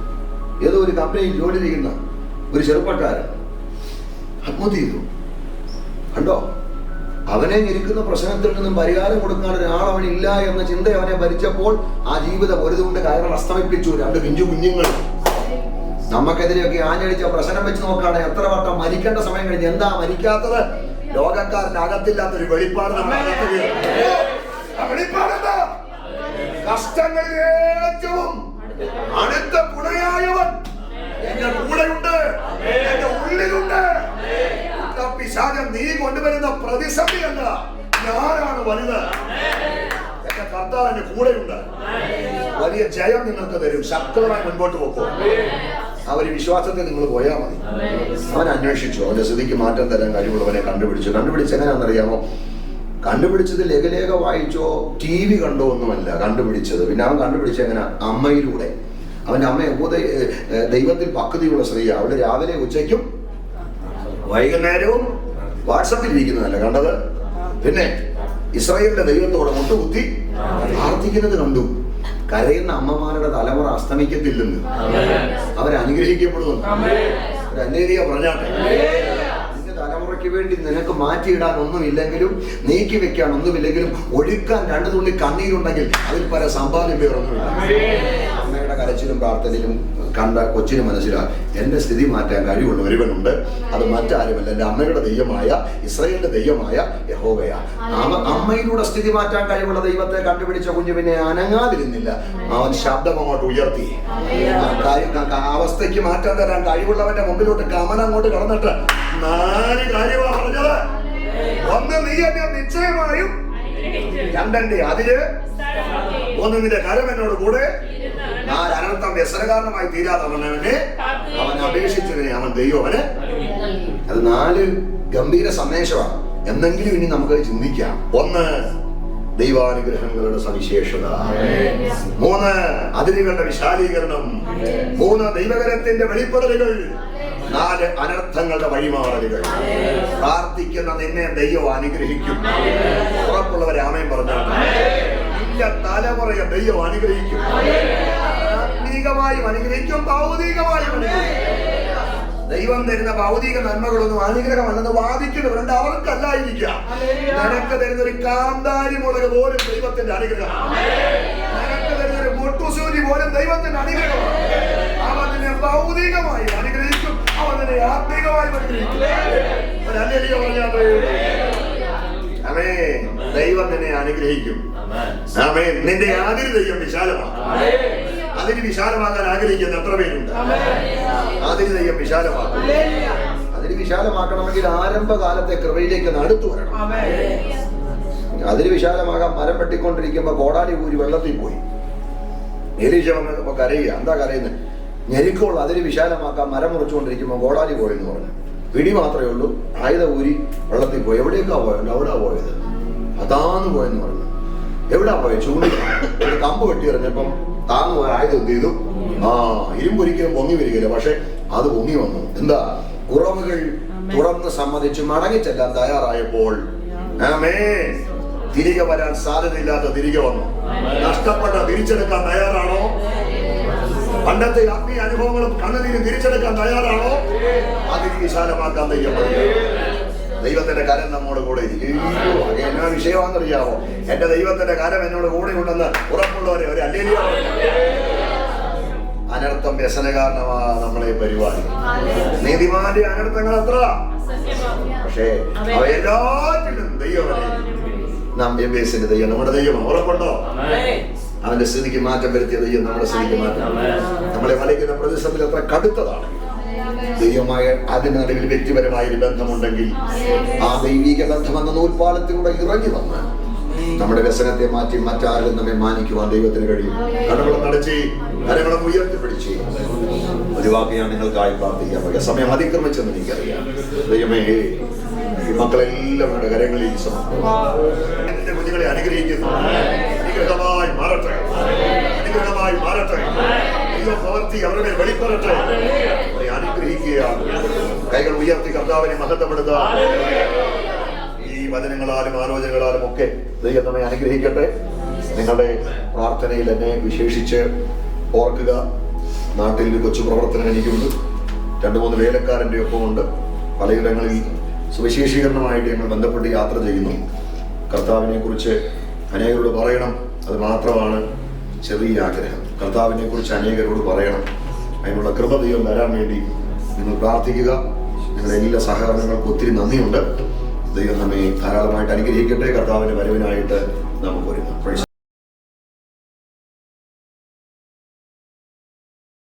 ഏതോ ഒരു കമ്പനിയിൽ ജോലി ചെയ്യുന്ന ഒരു ചെറുപ്പക്കാരൻ ആത്മഹത്യ ചെയ്തു. കണ്ടോ, അവനെ ഞെരുക്കുന്ന പ്രശ്നത്തിൽ നിന്നും പരിഹാരം കൊടുക്കാൻ ഒരാളവനില്ല എന്ന ചിന്ത അവനെ ഭരിച്ചപ്പോൾ ആ ജീവിതം ഒരു കൊണ്ട് കയറൽ അസ്തമിപ്പിച്ചു. രണ്ട് പിഞ്ചു കുഞ്ഞുങ്ങൾ നമുക്കെതിരെയൊക്കെ ആഞ്ഞടിച്ച പ്രശ്നം വെച്ച് നോക്കുകയാണെങ്കിൽ എത്ര വട്ടം മരിക്കേണ്ട സമയം കഴിഞ്ഞ് എന്താ മരിക്കാത്തത്? ലോകക്കാരന്റെ അകത്തില്ലാത്തൊരു വെളിപ്പാട് നമ്മുടെ അകത്ത്. കഷ്ടങ്ങളിൽ ഏറ്റവും അടുത്ത പുണയായവൻ എന്റെ കൂടെയുണ്ട്, എന്റെ ഉള്ളിലുണ്ട്. പിശാചം നീ കൊണ്ടുവരുന്ന പ്രതിസന്ധിയല്ല, ഞാനാണ് വലുത്. എന്റെ കർത്താവ് എന്റെ കൂടെയുണ്ട്. വലിയ ജയം നിങ്ങൾക്ക് തരും. ശക്തമായി മുൻപോട്ട് പോകും. ആ ഒരു വിശ്വാസത്തിൽ നിങ്ങൾ പോയാൽ മതി. അവൻ അന്വേഷിച്ചു, അവന്റെ സ്ഥിതിക്ക് മാറ്റം തരാൻ കഴിവുള്ളവനെ കണ്ടുപിടിച്ചു. എങ്ങനെയാണെന്നറിയാമോ? കണ്ടുപിടിച്ചത് ലഘുലേഖ വായിച്ചോ TV കണ്ടോ ഒന്നുമല്ല കണ്ടുപിടിച്ചത്. പിന്നെ അവൻ കണ്ടുപിടിച്ച എങ്ങനെ? അമ്മയിലൂടെ. അവന്റെ അമ്മ ദൈവത്തിൽ പക്വതയുള്ള സ്ത്രീയാണ്. അവള് രാവിലെ ഉച്ചയ്ക്കും വൈകുന്നേരവും വാട്സപ്പിൽ ഇരിക്കുന്നതല്ല കണ്ടത്. പിന്നെ ഇസ്രായേലിന്റെ ദൈവത്തോടെ മുട്ടുകുത്തി പ്രാർത്ഥിക്കുന്നത് കണ്ടു. കരയുന്ന അമ്മമാരുടെ തലമുറ അസ്തമിക്കത്തില്ലെന്ന്, അവരനുഗ്രഹിക്കപ്പെടുമെന്ന് ഒരു അന്വേഷിക പറഞ്ഞാട്ടെ. നിന്റെ തലമുറയ്ക്ക് വേണ്ടി നിനക്ക് മാറ്റിയിടാൻ ഒന്നുമില്ലെങ്കിലും, നീക്കി വെക്കാൻ ഒന്നുമില്ലെങ്കിലും, ഒഴുക്കാൻ രണ്ടു തുള്ളി കണ്ണീരുണ്ടെങ്കിൽ അതിൽ പല സമ്പാദ്യം വേറൊന്നുമില്ല. അമ്മയുടെ കരച്ചിലും പ്രാർത്ഥനയിലും കണ്ട കൊച്ചിന് മനസ്സിലാകും, എന്റെ സ്ഥിതി മാറ്റാൻ കഴിവുള്ള ഒരുവനുണ്ട്. അത് മറ്റാരുമല്ല, എന്റെ അമ്മയുടെ ദൈവമായ ഇസ്രായേലിന്റെ ദൈവമായ യഹോവയാണ്. അമ്മയിലൂടെ സ്ഥിതി മാറ്റാൻ കഴിവുള്ള ദൈവത്തെ കണ്ടുപിടിച്ച കുഞ്ഞു പിന്നെ അനങ്ങാതിരുന്നില്ല. അവൻ ശബ്ദം അങ്ങോട്ട് ഉയർത്തി. അവസ്ഥയ്ക്ക് മാറ്റാൻ തരാൻ കഴിവുള്ളവന്റെ മുമ്പിലോട്ട് കമൻ അങ്ങോട്ട് കടന്നിട്ട് 4 കാര്യമാണ് പറഞ്ഞത്. ഒന്ന്, നീ എന്നെ നിശ്ചയമായും. 2 അതിര്. 1 നിന്റെ കരം എന്നോട് കൂടെ. 4 അനർത്ഥം വ്യസനകാരണമായി തീരാത്തവനെ അവൻ അപേക്ഷിച്ചതിനെ അവൻ ദൈവവന്. അത് 4 ഗംഭീര സന്ദേശമാണ്. എന്നെങ്കിലും ഇനി നമുക്ക് ചിന്തിക്കാം. 1 ദൈവാനുഗ്രഹങ്ങളുടെ സവിശേഷത. 3 അതിരുകളുടെ വിശാലീകരണം. 3 ദൈവകരത്തിന്റെ വെളിപ്പെടലുകൾ. 4 അനർത്ഥങ്ങളുടെ വഴിമാറലുകൾ. പ്രാർത്ഥിക്കുന്ന നിന്നെ ദൈവം അനുഗ്രഹിക്കും. ഉറപ്പുള്ളവരെ ആമേൻ പറഞ്ഞാൽ നിന്റെ തലമുറയെ ദൈവം അനുഗ്രഹിക്കും. ആത്മീകമായും അനുഗ്രഹിക്കും, ഭൗതികമായും അനുഗ്രഹിക്കും. ദൈവം തരുന്ന ഭൗതിക നന്മകളൊന്നും അനുഗ്രഹമല്ലെന്ന് വാദിക്കുന്നവരുണ്ട്. അവർക്കല്ലായിരിക്കാം. നിനക്ക് തരുന്ന ഒരു കാന്താരി മുളക് പോലും ദൈവത്തിന്റെ അനുഗ്രഹം. നിനക്ക് തരുന്ന ഒരു മുട്ടുസൂചി പോലും ദൈവത്തിന്റെ അനുഗ്രഹമാണ്. അവൻ നിന്നെ ഭൗതികമായി അനുഗ്രഹിക്കും, അവൻ നിന്നെ ആത്മീകമായി അനുഗ്രഹിക്കും. അവേ ദൈവം നിന്നെ അനുഗ്രഹിക്കും. അവേ നിന്റെ ആദ്യ ദൈവം വിശാലമാണ്. അതിന് വിശാലമാകാൻ ആഗ്രഹിക്കുന്ന എത്ര പേരുണ്ട്? അതിന് ദൈവം വിശാലമാക്കും. അതിന് വിശാലമാക്കണമെങ്കിൽ ആരംഭകാലത്തെ കൃപയിലേക്ക് അടുത്തു വരണം. അതിന് വിശാലമാകാൻ മരം വെട്ടിക്കൊണ്ടിരിക്കുമ്പോ കോടാലി ഊരി വെള്ളത്തിൽ പോയി. എലീശ വന്നപ്പോ കരയുക. എന്താ കരയുന്നത്? ഞെരുക്കമുള്ള അതിര് വിശാലമാക്കാൻ മരം മുറിച്ചുകൊണ്ടിരിക്കുമ്പോൾ ഗോഡാലി പോയെന്ന് പറഞ്ഞു. പിടി മാത്രമേ ഉള്ളൂ, ആയുധ ഊരി വെള്ളത്തിൽ പോയി. എവിടേക്കാ പോയത്? എവിടാ പോയത്? അതാന്ന് പോയെന്ന് പറഞ്ഞു. എവിടാ പോയത്? ചൂണ്ടി ഒരു കമ്പ് വെട്ടി എറിഞ്ഞപ്പം താന്ന് പോയ ആയുധം എന്ത് ചെയ്തു? ഇരുമ്പൊരിക്കലും പൊങ്ങി വരികയില്ല, പക്ഷെ അത് പൊങ്ങി വന്നു. എന്താ? കുറവുകൾ തുറന്ന് സമ്മതിച്ച് മടങ്ങിച്ചെല്ലാൻ തയ്യാറായപ്പോൾ തിരികെ വരാൻ സാധ്യതയില്ലാത്ത തിരികെ വന്നു. നഷ്ടപ്പെട്ട തിരിച്ചെടുക്കാൻ തയ്യാറാണോ? പണ്ടത്തെ ആത്മീയ അനുഭവങ്ങളും കണ്ണുനീരും തിരിച്ചെടുക്കാൻ തയ്യാറാണോ? അതിന് വിശാലമാക്കാൻ ദൈവത്തിന്റെ കരം നമ്മോട് കൂടെ ഇരിക്കും. എന്നാ വിഷയമാണെന്നറിയാമോ? എന്റെ ദൈവത്തിന്റെ കരം എന്നോട് കൂടെ ഉണ്ടെന്ന് ഉറപ്പുള്ളവരെ ഒരു അല്ലേലിയ. അനർത്ഥം വ്യസനകാരണമാ നമ്മളെ പരിപാലിക്കും. നീതിമാന്റെ അനർത്ഥങ്ങൾ അത്ര, പക്ഷേ അവയെല്ലാറ്റിലും ദൈവമേ നാം എബേസിന്റെ ദൈവം നമ്മുടെ ദൈവം. ഉറപ്പുണ്ടോ? അവന്റെ സ്ഥിതിക്ക് മാറ്റം വരുത്തിയ ദൈവം നമ്മുടെ സ്ഥിതിക്ക് മാറ്റം. നമ്മളെ വലയ്ക്കുന്ന പ്രതിസന്ധി അത്ര കടുത്തതാണ്. ദൈവമായ അതിന് നടുവിൽ വ്യക്തിപരമായ ഒരു ബന്ധമുണ്ടെങ്കിൽ ആ ദൈവിക ബന്ധം എന്ന നൂൽപ്പാലത്തിലൂടെ ഇറങ്ങി വന്ന് നമ്മുടെ വ്യസനത്തെ മാറ്റി മറ്റാരും നമ്മെ മാനിക്കുവാൻ ദൈവത്തിന് കഴിയും. കടകളും നടച്ച് കരങ്ങളും ഉയർത്തിപ്പിടിച്ച് ഒരു വാക്ക് ഞാൻ നിങ്ങൾക്കായി പ്രാർത്ഥിക്കാം. പക്ഷേ സമയം അതിക്രമിച്ചെന്ന് എനിക്കറിയാം. ദൈവമേ, ഈ മക്കളെല്ലാം നമ്മുടെ കരങ്ങളിൽ എന്റെ കുഞ്ഞുങ്ങളെ അനുഗ്രഹിക്കുന്നു. അനുഗ്രഹമായി മാറട്ടെ, അനുഗ്രഹമായി മാറട്ടെ. ദൈവ പ്രവൃത്തി അവരുടെ വെളിപ്പെടട്ടെ. അവരെ അനുഗ്രഹിക്കുകയാണ്. കൈകൾ ഉയർത്തി കർത്താവിനെ മഹത്വപ്പെടുത്തുക. ഈ വചനങ്ങളാലും ആലോചനകളാലും ഒക്കെ ദൈവം നമ്മെ അനുഗ്രഹിക്കട്ടെ. നിങ്ങളുടെ പ്രാർത്ഥനയിൽ എന്നെ വിശേഷിച്ച് ഓർക്കുക. നാട്ടിൽ ഒരു കൊച്ചു പ്രവർത്തനം എനിക്കുണ്ട്. 2-3 വേലക്കാരൻ്റെ ഒപ്പമുണ്ട്. പലയിടങ്ങളിൽ സുവിശേഷീകരണമായിട്ട് ഞങ്ങൾ ബന്ധപ്പെട്ട് യാത്ര ചെയ്യുന്നു. കർത്താവിനെ കുറിച്ച് അനേകരോട് പറയണം. അത് മാത്രമാണ് ചെറിയ ആഗ്രഹം. കർത്താവിനെ കുറിച്ച് അനേകരോട് പറയണം. അതിനുള്ള കൃപ ദൈവം തരാൻ വേണ്ടി നിങ്ങൾ പ്രാർത്ഥിക്കുക. നിങ്ങളുടെ എല്ലാ സഹകരണങ്ങൾക്കും ഒത്തിരി നന്ദിയുണ്ട്. ദൈവം നമ്മെ ധാരാളമായിട്ട് അനുഗ്രഹിക്കട്ടെ. കർത്താവിന്റെ വരവിനായിട്ട് നമുക്ക് ഒരുങ്ങാം.